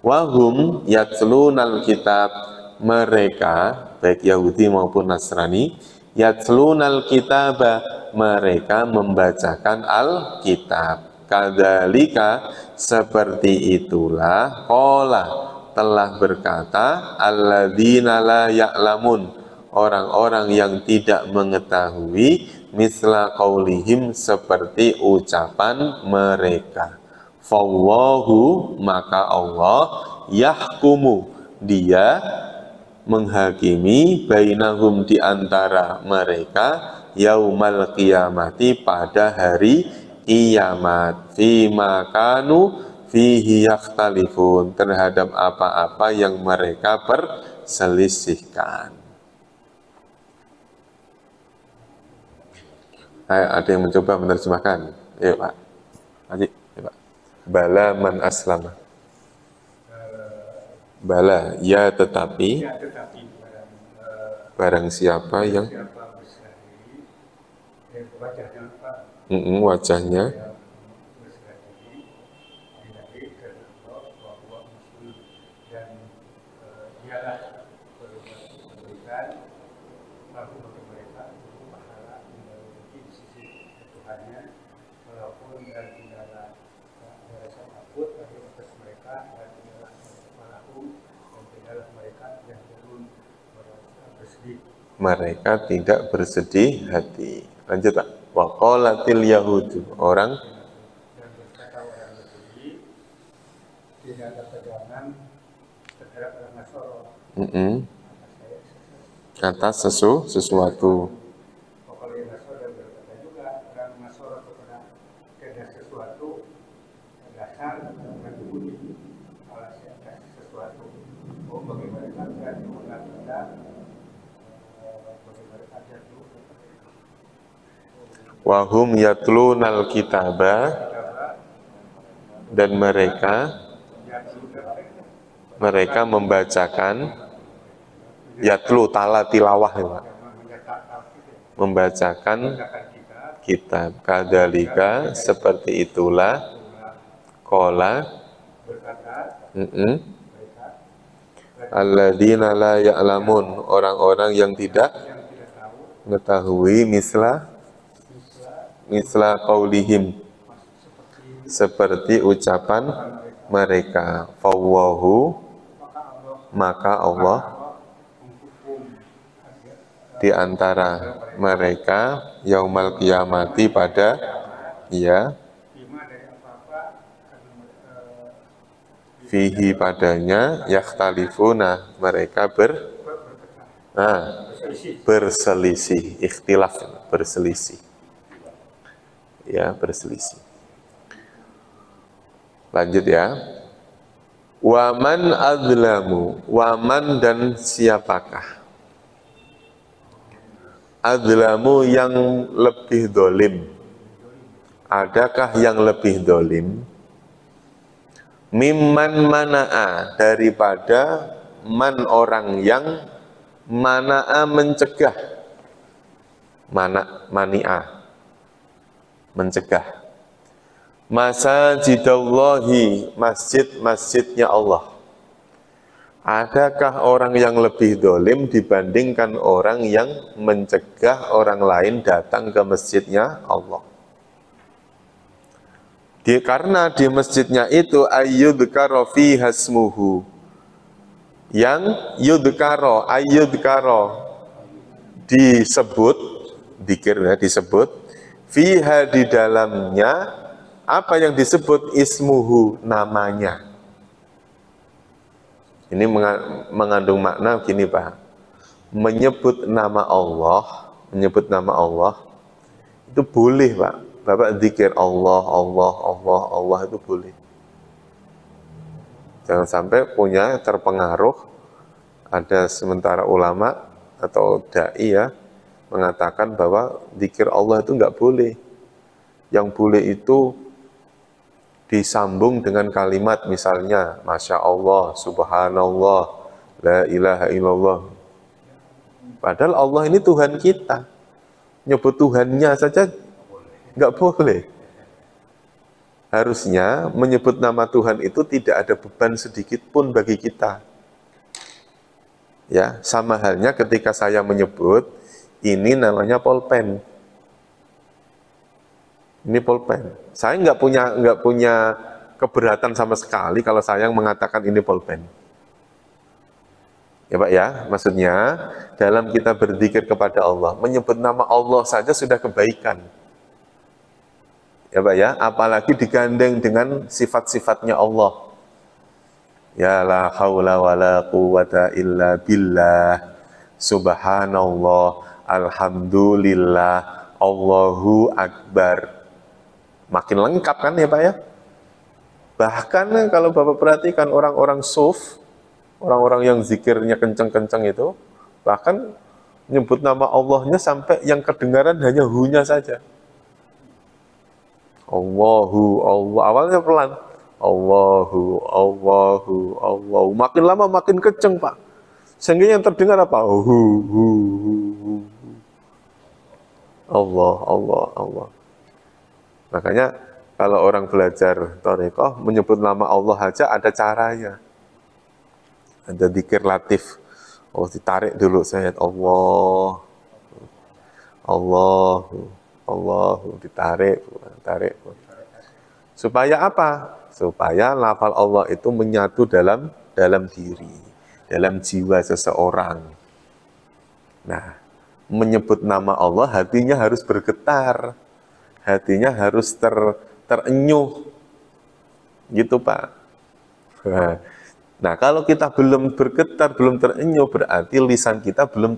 wahum yatlunal kitab mereka baik Yahudi maupun Nasrani yatlunal kitaba mereka membacakan Alkitab kadzalika seperti itulah qala telah berkata alladzina la ya'lamun orang-orang yang tidak mengetahui misla qaulihim seperti ucapan mereka fawwahu maka Allah yahkumu dia menghakimi bainahum di antara mereka yaumal qiyamati pada hari kiamat fima kanu fihi yakhtalifun terhadap apa-apa yang mereka perselisihkan. Ada yang mencoba menerjemahkan? Ayo Pak. Ayo Pak. Bala man aslama. Bala ya tetapi barang siapa yang wajahnya mereka tidak bersedih hati. Lanjut Pak. Wa qalatil yahudu orang tidak ada pegangan terhadap orang Nasara atas sesuatu. Wahum yatlunal kitaba, dan mereka membacakan, yatlu tala tilawah ya, Pak. Membacakan kitab. Kadzalika, seperti itulah, qala alladzina la ya'lamun, orang-orang yang tidak mengetahui, misla qaulihim, seperti ucapan mereka. Fawwahu, maka Allah di antara mereka yaumal qiyamati, pada fihi, padanya, yakhtalifuna, mereka berselisih, ikhtilaf, berselisih. Ya, berselisih. Lanjut ya. Waman adzlamu, waman, dan siapakah? Adzlamu, yang lebih dolim. Adakah yang lebih dolim? Mimman mana'a, daripada man, orang yang mana'a, mencegah. Mani'a, mencegah. Masajidallahi, masjid-masjidnya Allah. Adakah orang yang lebih dolim dibandingkan orang yang mencegah orang lain datang ke masjidnya Allah? Karena di masjidnya itu ayyudkaro fi hasmuhu, yang yudkaro, ayyudkaro, disebut, dzikir ya, disebut, fiha, di dalamnya, apa yang disebut, ismuhu, namanya. Ini mengandung makna gini Pak, menyebut nama Allah itu boleh Pak. Bapak zikir Allah, Allah, Allah, Allah, itu boleh. Jangan sampai punya terpengaruh. Ada sementara ulama atau da'i ya, mengatakan bahwa zikir Allah itu nggak boleh. Yang boleh itu disambung dengan kalimat, misalnya Masya Allah, Subhanallah, La ilaha illallah. Padahal Allah ini Tuhan kita. Nyebut Tuhannya saja nggak boleh. Harusnya menyebut nama Tuhan itu tidak ada beban sedikit pun bagi kita. Ya, sama halnya ketika saya menyebut, ini namanya pulpen. Ini pulpen. Saya nggak punya keberatan sama sekali kalau saya mengatakan ini pulpen. Ya Pak ya, maksudnya dalam kita berzikir kepada Allah, menyebut nama Allah saja sudah kebaikan. Ya Pak ya, apalagi digandeng dengan sifat-sifatnya Allah. Ya la haula wa la quwata illa billah, subhanallah, alhamdulillah, Allahu akbar. Makin lengkap kan ya Pak ya? Bahkan kalau Bapak perhatikan orang-orang suf, orang-orang yang zikirnya kenceng-kenceng itu, bahkan nyebut nama Allahnya sampai yang kedengaran hanya hu-nya saja. Allahu, Allah, awalnya pelan. Allahu, Allahu, Allahu. Makin lama makin kenceng Pak. Sehingga yang terdengar apa? Hu. Allah, Allah, Allah. Makanya kalau orang belajar thariqah, menyebut nama Allah aja ada caranya. Ada dzikir latif. Oh, ditarik dulu saya, Allah, Allah, Allah, ditarik. Supaya apa? Supaya lafal Allah itu menyatu dalam diri, dalam jiwa seseorang. Nah, menyebut nama Allah, hatinya harus bergetar, hatinya harus terenyuh, gitu Pak. Nah, kalau kita belum bergetar, belum terenyuh, berarti lisan kita belum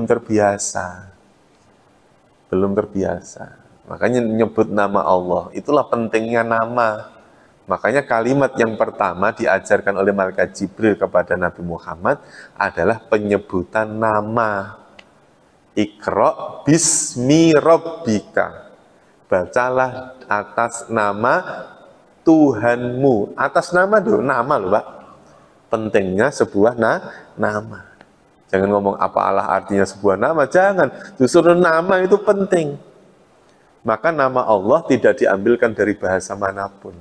terbiasa. Makanya menyebut nama Allah, itulah pentingnya nama. Makanya kalimat yang pertama diajarkan oleh malaikat Jibril kepada Nabi Muhammad adalah penyebutan nama. Iqra bismi rabbika. Bacalah atas nama Tuhanmu. Atas nama dulu, nama loh Pak. Pentingnya sebuah nama. Jangan ngomong apalah artinya sebuah nama, jangan. Justru nama itu penting. Maka nama Allah tidak diambilkan dari bahasa manapun.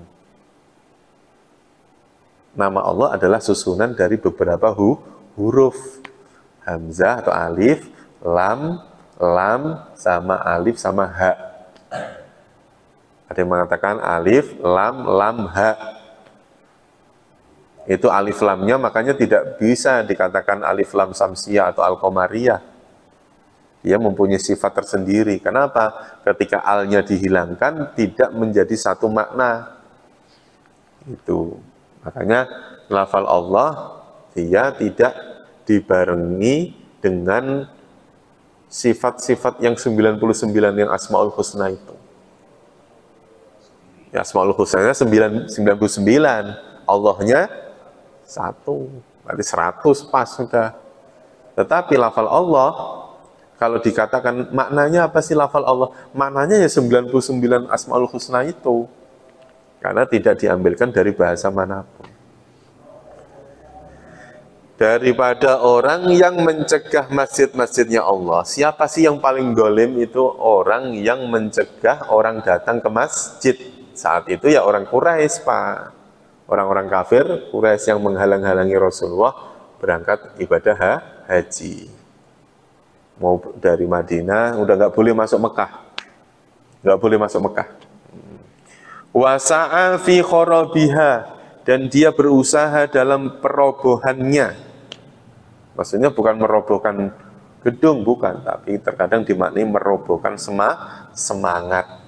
Nama Allah adalah susunan dari beberapa huruf. Hamzah atau alif, lam, sama alif, sama ha. Ada yang mengatakan alif, lam, ha. Itu alif lamnya, makanya tidak bisa dikatakan alif lam samsiyah atau al-qamariyah. Dia mempunyai sifat tersendiri. Kenapa? Ketika alnya dihilangkan, tidak menjadi satu makna. Itu. Makanya lafal Allah, dia tidak dibarengi dengan sifat-sifat yang 99 yang Asmaul Husna itu. Ya, Asmaul Husnanya 99, Allahnya 1, berarti 100 pas sudah. Tetapi lafal Allah, kalau dikatakan maknanya apa sih lafal Allah? Maknanya ya 99 Asmaul Husna itu. Karena tidak diambilkan dari bahasa manapun. Daripada orang yang mencegah masjid-masjidnya Allah. Siapa sih yang paling dolim? Itu orang yang mencegah orang datang ke masjid. Saat itu ya orang Quraisy, Pak. Orang-orang kafir Quraisy yang menghalang-halangi Rasulullah berangkat ibadah haji. Mau dari Madinah, udah nggak boleh masuk Mekah. Nggak boleh masuk Mekah. Wasa'a fi kharabiha, dan dia berusaha dalam perobohannya. Maksudnya bukan merobohkan gedung, bukan, tapi terkadang dimaknai merobohkan semangat.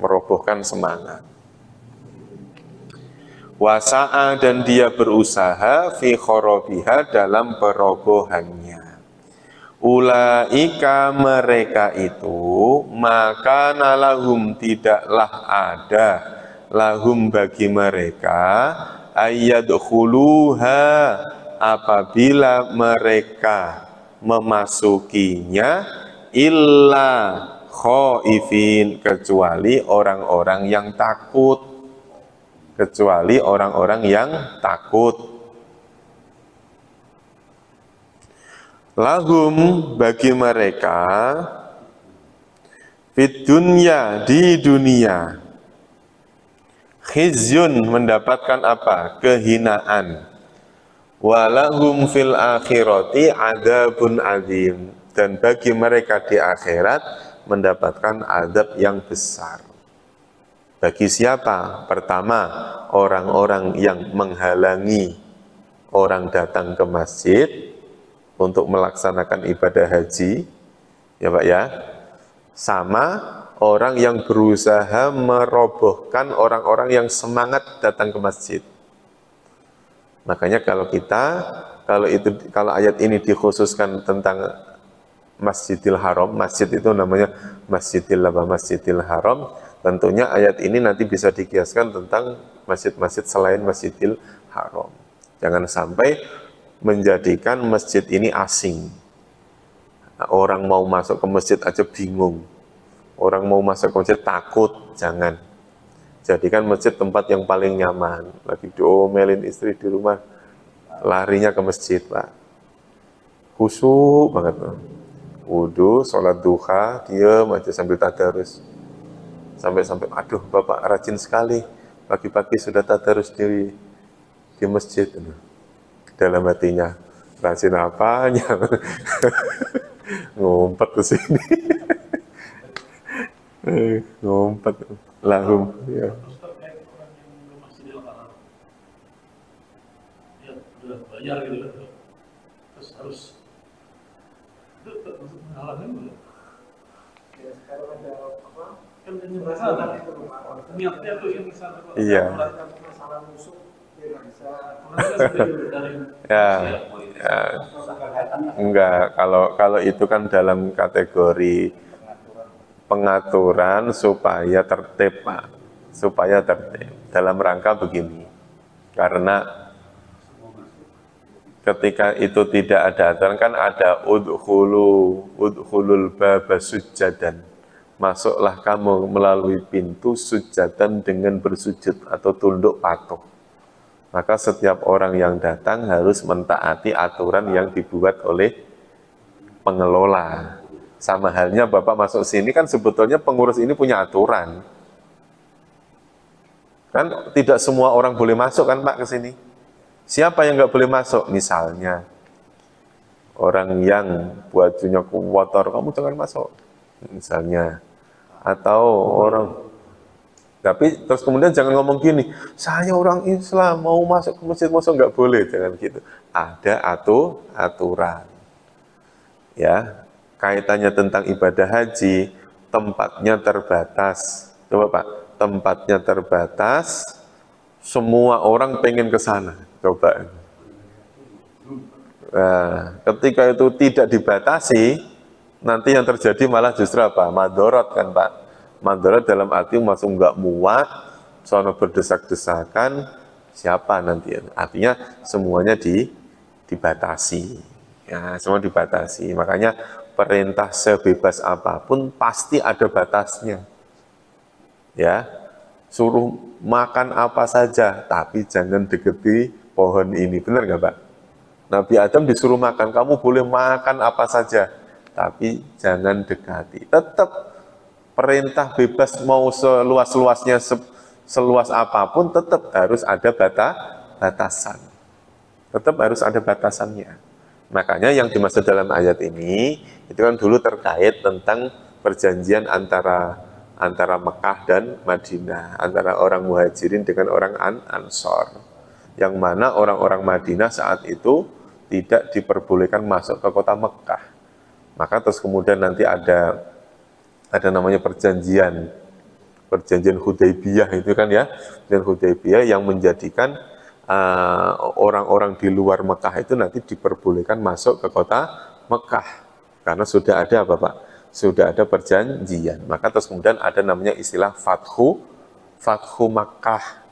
Merobohkan semangat. Wasa'a, dan dia berusaha fi kharabiha, dalam perobohannya. Ulaika, mereka itu, maka nalahum, tidaklah ada lahum bagi mereka ayyadkhuluha, apabila mereka memasukinya, illa khaifin, kecuali orang-orang yang takut. Kecuali orang-orang yang takut. Lahum, bagi mereka, fid dunya, di dunia, khizyun, mendapatkan apa? Kehinaan. Walahum fil akhirati adzabun azim, dan bagi mereka di akhirat mendapatkan azab yang besar. Bagi siapa? Pertama, orang-orang yang menghalangi orang datang ke masjid untuk melaksanakan ibadah haji, ya Pak ya, sama orang yang berusaha merobohkan orang-orang yang semangat datang ke masjid. Makanya kalau ayat ini dikhususkan tentang Masjidil Haram, masjid itu namanya Masjidil Haram, tentunya ayat ini nanti bisa dikiaskan tentang masjid-masjid selain Masjidil Haram. Jangan sampai menjadikan masjid ini asing. Orang mau masuk ke masjid aja bingung. Orang mau masuk ke masjid takut, jangan. Jadikan masjid tempat yang paling nyaman. Lagi diomelin istri di rumah, larinya ke masjid, Pak. Khusyuk banget, Pak. Wudu, sholat duha, diam aja sambil tadarus. Sampai-sampai, aduh Bapak rajin sekali, pagi-pagi sudah tadarus di masjid. Dalam hatinya, rajin apanya? Ngumpet ke sini. Ngumpet. Lahum. Ya. Bayar gitu kan. Terus harus itu menghalangi enggak? Ya sekarang ada apa? Kan niatnya tuh yang bisa masalah musuh dia nggak bisa. Ya, enggak, kalau itu kan dalam kategori pengaturan supaya tertib, Pak. Supaya tertib. Dalam rangka begini. Karena ketika itu tidak ada aturan, kan ada udkhulul baba sujjadan, masuklah kamu melalui pintu sujadan dengan bersujud atau tunduk patuh. Maka setiap orang yang datang harus mentaati aturan yang dibuat oleh pengelola. Sama halnya Bapak masuk sini kan sebetulnya pengurus ini punya aturan. Kan tidak semua orang boleh masuk kan Pak ke sini. Siapa yang nggak boleh masuk? Misalnya orang yang bajunya kotor, kamu jangan masuk. Misalnya. Atau orang, tapi terus kemudian jangan ngomong gini, saya orang Islam mau masuk ke masjid, masuk nggak boleh, jangan gitu. Ada aturan. Ya, kaitannya tentang ibadah haji, tempatnya terbatas. Coba Pak, tempatnya terbatas, semua orang pengen ke sana. Coba. Nah, ketika itu tidak dibatasi, nanti yang terjadi malah justru apa? Madorot kan Pak. Madorot dalam arti masuk nggak muat, sono berdesak-desakan, siapa nanti? Artinya semuanya dibatasi. Ya, semua dibatasi. Makanya perintah sebebas apapun pasti ada batasnya. Ya, suruh makan apa saja, tapi jangan deketi pohon ini. Benar nggak Pak? Nabi Adam disuruh makan, kamu boleh makan apa saja, tapi jangan dekati. Tetap perintah bebas mau seluas-luasnya, seluas apapun, tetap harus ada batasan. Tetap harus ada batasannya. Makanya yang dimaksud dalam ayat ini, itu kan dulu terkait tentang perjanjian antara Mekah dan Madinah, antara orang Muhajirin dengan orang Ansor. Yang mana orang-orang Madinah saat itu tidak diperbolehkan masuk ke kota Mekah. Maka terus kemudian nanti ada namanya perjanjian Hudaibiyah itu kan ya, dan Hudaibiyah yang menjadikan orang-orang di luar Mekah itu nanti diperbolehkan masuk ke kota Mekah karena sudah ada apa Pak? Sudah ada perjanjian. Maka terus kemudian ada namanya istilah Fathu Makkah.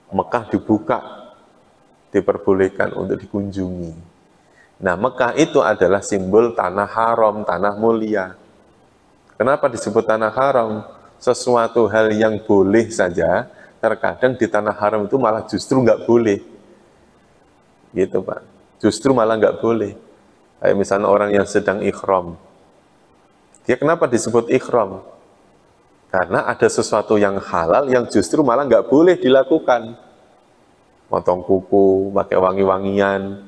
Mekah dibuka, diperbolehkan untuk dikunjungi. Nah, Mekah itu adalah simbol tanah haram, tanah mulia. Kenapa disebut tanah haram? Sesuatu hal yang boleh saja, terkadang di tanah haram itu malah justru nggak boleh. Gitu Pak. Justru malah nggak boleh. Kayak misalnya orang yang sedang ikhram. Dia kenapa disebut ikhram? Karena ada sesuatu yang halal yang justru malah nggak boleh dilakukan. Potong kuku, pakai wangi-wangian,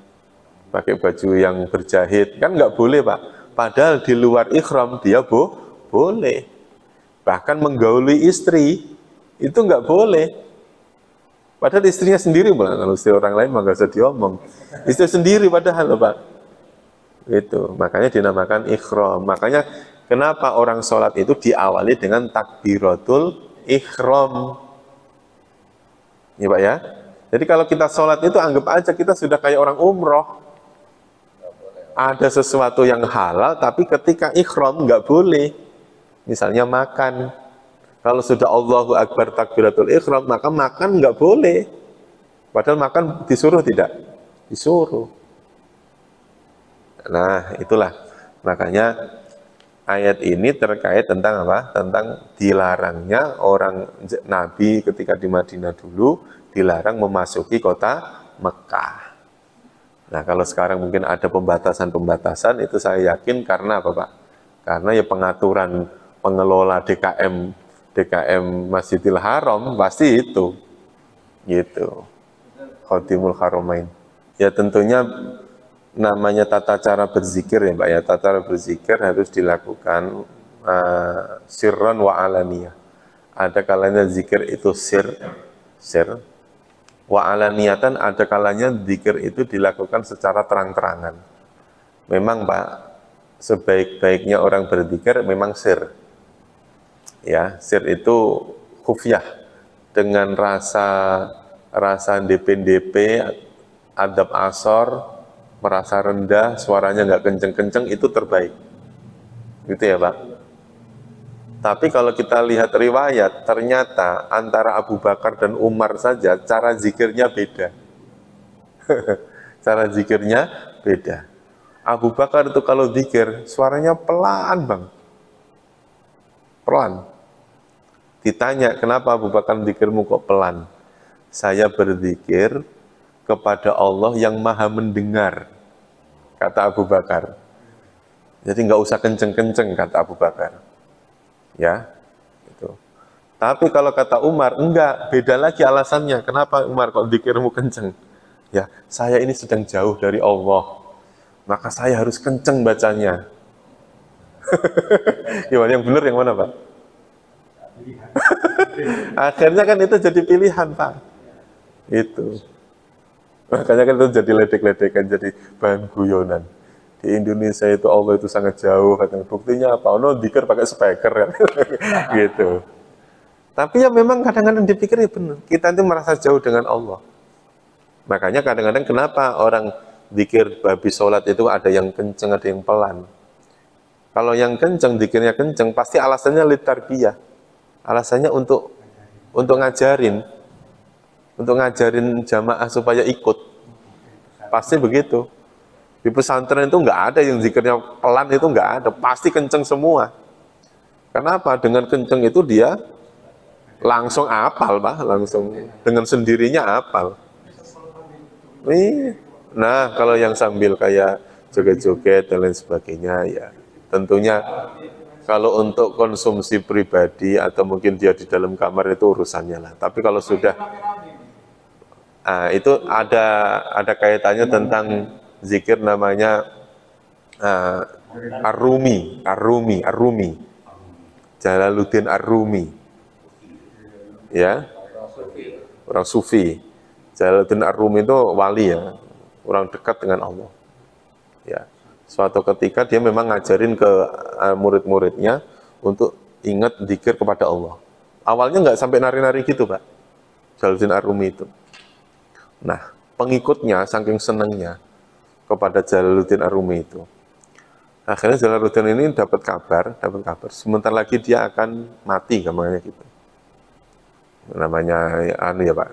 pakai baju yang berjahit, kan nggak boleh Pak. Padahal di luar ikhram dia boleh. Bahkan menggauli istri, itu nggak boleh. Padahal istrinya sendiri, kalau istri orang lain mah nggak usah diomong. Istri sendiri padahal Pak. Itu, makanya dinamakan ikhram. Makanya kenapa orang sholat itu diawali dengan takbiratul ikhram. Ya Pak ya. Jadi kalau kita sholat itu anggap aja kita sudah kayak orang umroh. Ada sesuatu yang halal, tapi ketika ikhram nggak boleh. Misalnya makan. Kalau sudah Allahu Akbar takbiratul ikhram, maka makan nggak boleh. Padahal makan disuruh tidak? Disuruh. Nah, itulah. Makanya ayat ini terkait tentang apa? Tentang dilarangnya orang Nabi ketika di Madinah dulu, dilarang memasuki kota Mekah. Nah, kalau sekarang mungkin ada pembatasan-pembatasan, itu saya yakin karena apa Pak? Karena ya pengaturan pengelola DKM Masjidil Haram pasti itu. Gitu. Khodimul Haramain. Ya tentunya namanya tata cara berzikir ya Pak ya. Tata cara berzikir harus dilakukan sirran wa alaniyah. Ada kalanya zikir itu sir. Wa alaniyatan ada kalanya zikir itu dilakukan secara terang-terangan. Memang Pak, sebaik-baiknya orang berzikir memang sir. Ya, sir itu khufyah dengan rasa DP, adab asor, merasa rendah, suaranya nggak kenceng-kenceng, itu terbaik. Gitu ya Pak. Tapi kalau kita lihat riwayat, ternyata antara Abu Bakar dan Umar saja cara zikirnya beda. Cara zikirnya beda. Abu Bakar itu kalau zikir, suaranya pelan bang. Pelan. Ditanya, kenapa Abu Bakar zikirmu kok pelan? Saya berzikir kepada Allah yang maha mendengar, kata Abu Bakar. Jadi nggak usah kenceng-kenceng, kata Abu Bakar. Ya, itu. Tapi kalau kata Umar, enggak, beda lagi alasannya. Kenapa Umar kok zikirmu kenceng? Ya, saya ini sedang jauh dari Allah, maka saya harus kenceng bacanya. Gimana, yang benar yang mana Pak? Akhirnya kan itu jadi pilihan Pak. Itu. Makanya kan itu jadi ledek-ledekan, jadi bahan guyonan. Di Indonesia itu Allah itu sangat jauh, katanya. Buktinya apa? Oh, dikir pakai speaker kan. Gitu. Tapi ya memang kadang-kadang dipikir ya benar. Kita itu merasa jauh dengan Allah. Makanya kadang-kadang kenapa orang zikir habis sholat itu ada yang kenceng, ada yang pelan. Kalau yang kenceng, zikirnya kenceng, pasti alasannya litarbiyah. Alasannya untuk ngajarin. Untuk ngajarin jamaah supaya ikut. Pasti begitu. Di pesantren itu nggak ada yang zikirnya pelan, itu nggak ada. Pasti kenceng semua. Kenapa? Dengan kenceng itu dia langsung apal, Pak. Langsung dengan sendirinya apal. Nah, kalau yang sambil kayak joget-joget dan lain sebagainya, ya tentunya kalau untuk konsumsi pribadi atau mungkin dia di dalam kamar itu urusannya lah. Tapi kalau sudah, itu ada kaitannya tentang zikir namanya Ar-Rumi, Jalaluddin Ar-Rumi, ya, orang Sufi. Jalaluddin Ar-Rumi itu wali ya, orang dekat dengan Allah. Ya, suatu ketika dia memang ngajarin ke murid-muridnya untuk ingat zikir kepada Allah. Awalnya nggak sampai nari-nari gitu, Pak, Jalaluddin Ar-Rumi itu. Nah, pengikutnya saking senangnya kepada Jalaluddin Ar-Rumi itu, akhirnya Jalaluddin ini dapat kabar, sebentar lagi dia akan mati, gambarnya gitu. Namanya anu ya Pak,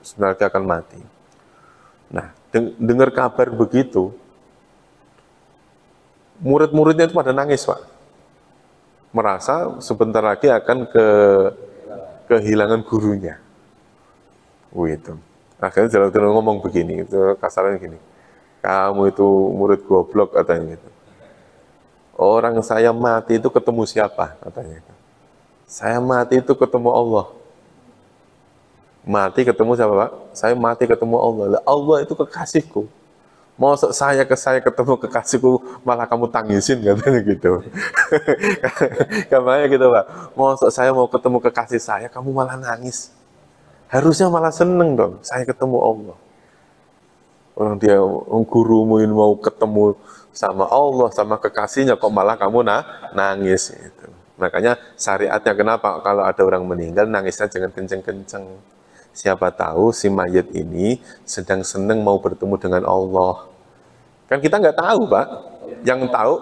sebentar lagi akan mati. Nah, dengar kabar begitu, murid-muridnya itu pada nangis Pak, merasa sebentar lagi akan kehilangan gurunya. Itu. Akhirnya Jalaluddin ngomong begini, itu kasarnya gini, kamu itu murid goblok katanya gitu. Orang saya mati itu ketemu siapa katanya? Saya mati itu ketemu Allah. Mati ketemu siapa Pak? Saya mati ketemu Allah. Allah itu kekasihku. Mau saya ketemu kekasihku malah kamu tangisin katanya gitu. Kamarnya gitu Pak. Mau saya mau ketemu kekasih saya kamu malah nangis. Harusnya malah seneng dong. Saya ketemu Allah. Orang dia gurumu ini mau ketemu sama Allah, sama kekasihnya, kok malah kamu nangis. Gitu. Makanya syariatnya kenapa kalau ada orang meninggal, nangisnya jangan kenceng-kenceng. Siapa tahu si mayat ini sedang senang mau bertemu dengan Allah. Kan kita nggak tahu, Pak.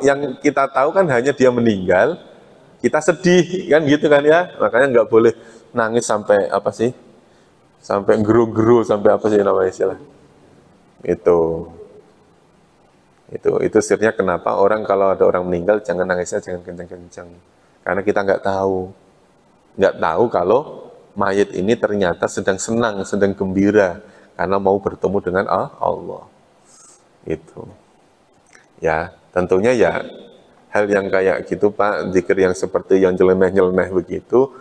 Yang kita tahu kan hanya dia meninggal, kita sedih, kan gitu kan ya. Makanya nggak boleh nangis sampai apa sih? Sampai geru-geru, sampai apa sih namanya istilah? Itu sirnya kenapa orang kalau ada orang meninggal jangan nangisnya jangan kencang-kencang, karena kita nggak tahu kalau mayit ini ternyata sedang senang, sedang gembira karena mau bertemu dengan Allah. Itu ya, tentunya ya hal yang kayak gitu Pak, zikir yang seperti yang nyeleneh-nyeleneh begitu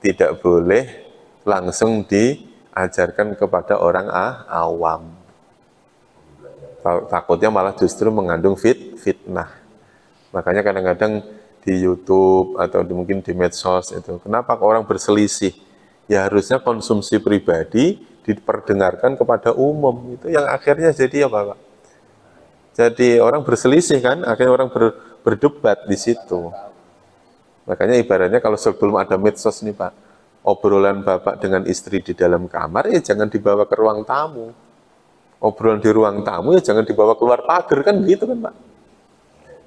tidak boleh langsung diajarkan kepada orang awam. Takutnya malah justru mengandung fitnah. Makanya kadang-kadang di YouTube atau mungkin di medsos itu, kenapa orang berselisih? Ya harusnya konsumsi pribadi diperdengarkan kepada umum. Itu yang akhirnya jadi apa Pak? Jadi orang berselisih kan, akhirnya orang berdebat di situ. Makanya ibaratnya kalau sebelum ada medsos nih Pak, obrolan bapak dengan istri di dalam kamar ya jangan dibawa ke ruang tamu. Obrolan di ruang tamu ya jangan dibawa keluar pagar, kan begitu kan Pak.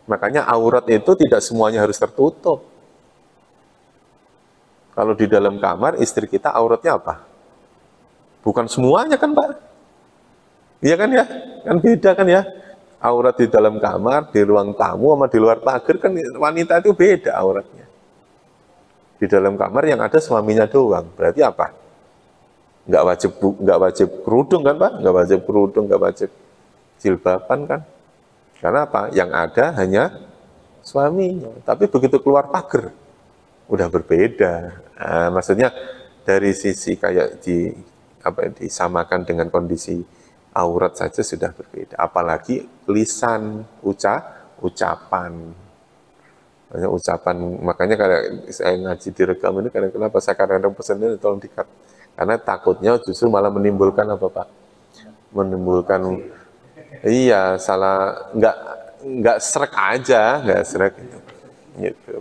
Makanya aurat itu tidak semuanya harus tertutup. Kalau di dalam kamar istri kita auratnya apa? Bukan semuanya kan Pak. Iya kan ya? Kan beda kan ya? Aurat di dalam kamar, di ruang tamu sama di luar pagar kan wanita itu beda auratnya. Di dalam kamar yang ada suaminya doang. Berarti apa? Nggak wajib kerudung kan Pak? Nggak wajib kerudung, nggak wajib jilbaban kan? Karena apa? Yang ada hanya suaminya. Tapi begitu keluar pagar, udah berbeda. Nah, maksudnya dari sisi kayak disamakan dengan kondisi aurat saja sudah berbeda. Apalagi lisan, ucapan. Makanya kalau saya ngaji di rekam ini, kenapa saya kadang-kadang pesannya tolong dikat. Karena takutnya justru malah menimbulkan apa Pak? Menimbulkan salah, nggak srek aja, nggak srek gitu.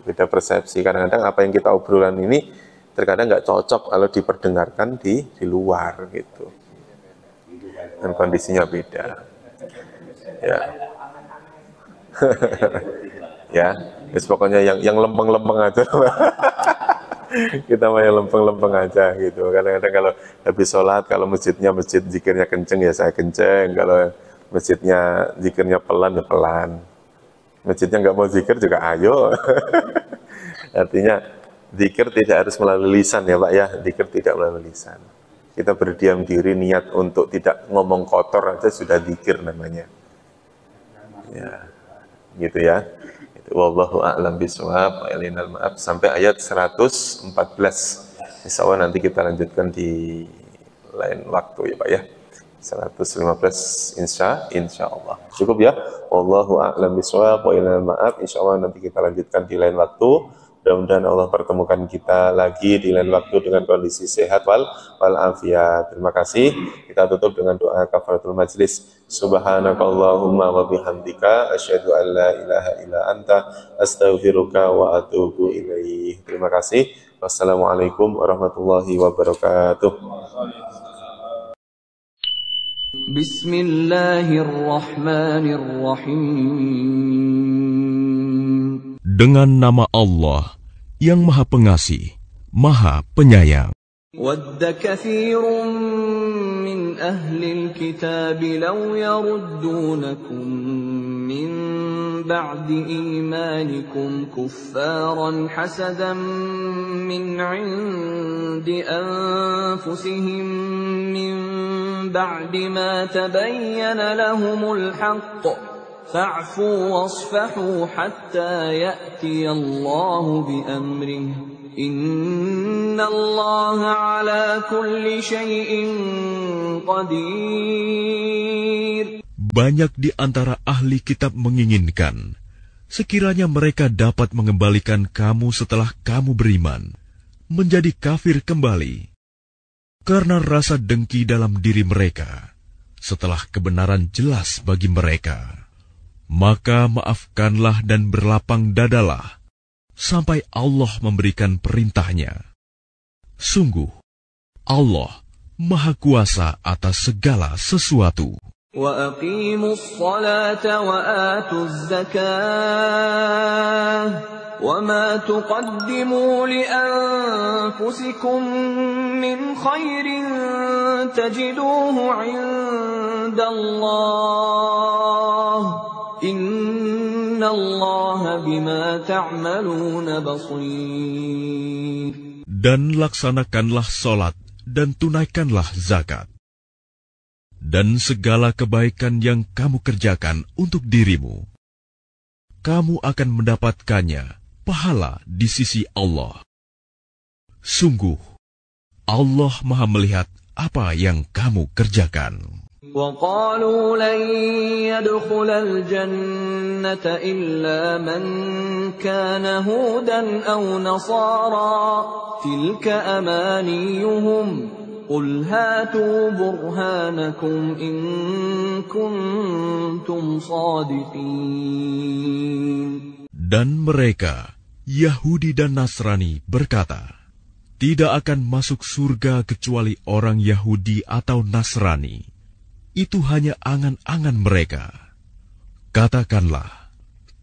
Beda persepsi. Kadang-kadang apa yang kita obrolan ini terkadang nggak cocok kalau diperdengarkan di luar gitu. Dan kondisinya beda. Ya. Ya, pokoknya yang lempeng-lempeng aja. Kita mah yang lempeng-lempeng aja gitu. Kadang-kadang kalau habis sholat, kalau masjid zikirnya kenceng ya saya kenceng. Kalau masjidnya zikirnya pelan ya pelan. Masjidnya nggak mau zikir juga ayo. Artinya zikir tidak harus melalui lisan ya Pak ya. Zikir tidak melalui lisan. Kita berdiam diri niat untuk tidak ngomong kotor aja sudah zikir namanya. Ya, gitu ya. Wallahu a'lam bishawab. Maaf sampai ayat 114. Insyaallah nanti kita lanjutkan di lain waktu ya Pak ya. 115 insyaallah. Cukup ya. Wallahu a'lam bishawab wa ilal ma'ab. Insyaallah nanti kita lanjutkan di lain waktu. Mudah-mudahan Allah pertemukan kita lagi di lain waktu dengan kondisi sehat wal afiat. Terima kasih. Kita tutup dengan doa kafaratul majlis. Subhanakallahumma wa bihamdika asyhadu an la ilaha illa anta astaghfiruka wa atubu ilaih. Terima kasih. Wassalamualaikum warahmatullahi wabarakatuh. Bismillahirrahmanirrahim. Dengan nama Allah yang Maha Pengasih, Maha Penyayang. Wadda katsirun min ahlil kitab law yaruddunakum min ba'di imanikum kuffaran hasadan min 'indi anfusihim min ba'di ma tabayyana lahumul haqq fa'fu wasfahu hatta ya'ti Allahu bi amrih inna Allaha ala kulli syai'in qadir. Banyak di antara ahli kitab menginginkan sekiranya mereka dapat mengembalikan kamu setelah kamu beriman menjadi kafir kembali karena rasa dengki dalam diri mereka setelah kebenaran jelas bagi mereka. Maka maafkanlah dan berlapang dadalah sampai Allah memberikan perintahnya. Sungguh, Allah Maha Kuasa atas segala sesuatu. Wa aqimus salata wa atuz zakah wa ma tuqaddimu li anfusikum min khairin tajiduhu 'indallah. Innallaha bima ta'maluna basir. Dan laksanakanlah solat dan tunaikanlah zakat. Dan segala kebaikan yang kamu kerjakan untuk dirimu, kamu akan mendapatkannya pahala di sisi Allah. Sungguh, Allah Maha melihat apa yang kamu kerjakan. وَقَالُوا لَنْ يَدْخُلَ الْجَنَّةَ إِلَّا مَنْ كَانَ هُودًا أَوْ نَصَارَى تِلْكَ أَمَانِيُّهُمْ قُلْ هَاتُوا بُرْهَانَكُمْ إِنْ كُنْتُمْ صَادِقِينَ. Dan mereka, Yahudi dan Nasrani, berkata, tidak akan masuk surga kecuali orang Yahudi atau Nasrani. Itu hanya angan-angan mereka. Katakanlah,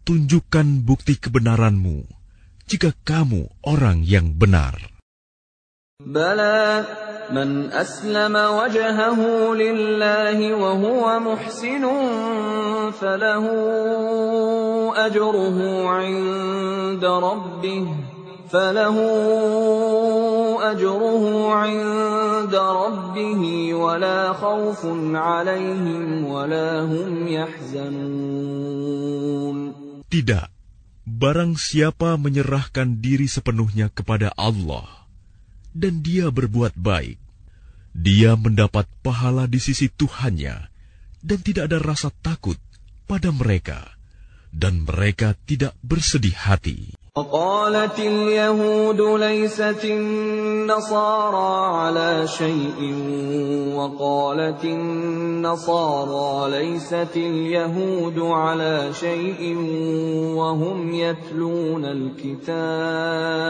tunjukkan bukti kebenaranmu jika kamu orang yang benar. Bala من أسلم وجهه لله وهو محسن فله أجره عند ربه ولا خوف عليهم ولا هم يحزنون. Tidak, barang siapa menyerahkan diri sepenuhnya kepada Allah dan dia berbuat baik, dia mendapat pahala di sisi Tuhannya dan tidak ada rasa takut pada mereka, dan mereka tidak bersedih hati. وقالت اليهود ليست النصارى على شيء وقالت النصارى ليست اليهود على شيء وهم يتلون الكتاب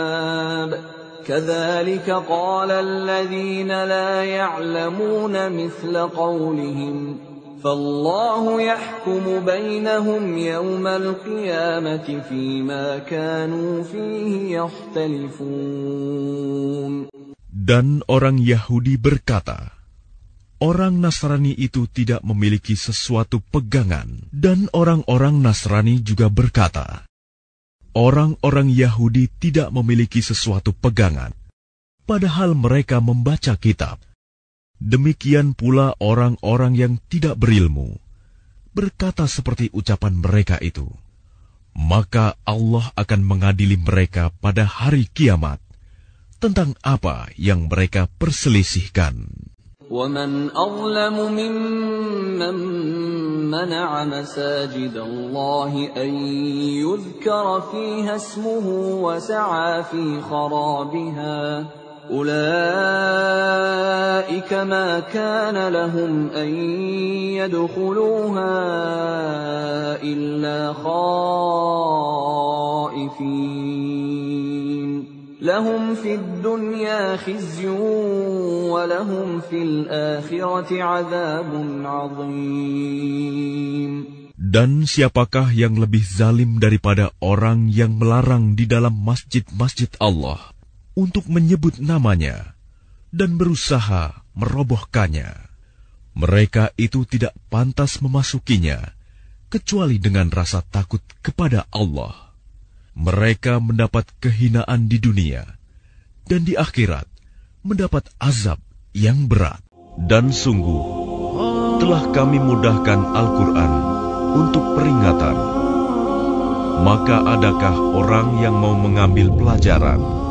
كذلك قال الذين لا يعلمون مثل قولهم فالله يحكم بينهم يوم القيامة فيما كانوا فيه يختلفون. Dan orang Yahudi berkata, orang Nasrani itu tidak memiliki sesuatu pegangan, dan orang-orang Nasrani juga berkata, orang-orang Yahudi tidak memiliki sesuatu pegangan, padahal mereka membaca kitab. Demikian pula orang-orang yang tidak berilmu berkata seperti ucapan mereka itu. Maka Allah akan mengadili mereka pada hari kiamat tentang apa yang mereka perselisihkan. وَمَنْ أَظْلَمُ مِمَّنْ مَنَعَ مَسَاجِدَ اللَّهِ أَنْ يُذْكَرَ فِيهَا اسْمُهُ وَسَعَى فِي خَرَابِهَا أولئك ما كان لهم أن يدخلوها إلا خائفين لهم في الدنيا خزي ولهم في الآخرة عذاب عظيم. Dan siapakah yang lebih zalim daripada orang yang melarang di dalam masjid-masjid Allah untuk menyebut namanya dan berusaha merobohkannya? Mereka itu tidak pantas memasukinya kecuali dengan rasa takut kepada Allah. Mereka mendapat kehinaan di dunia dan di akhirat mendapat azab yang berat. Dan sungguh telah kami mudahkan Al-Quran untuk peringatan. Maka adakah orang yang mau mengambil pelajaran?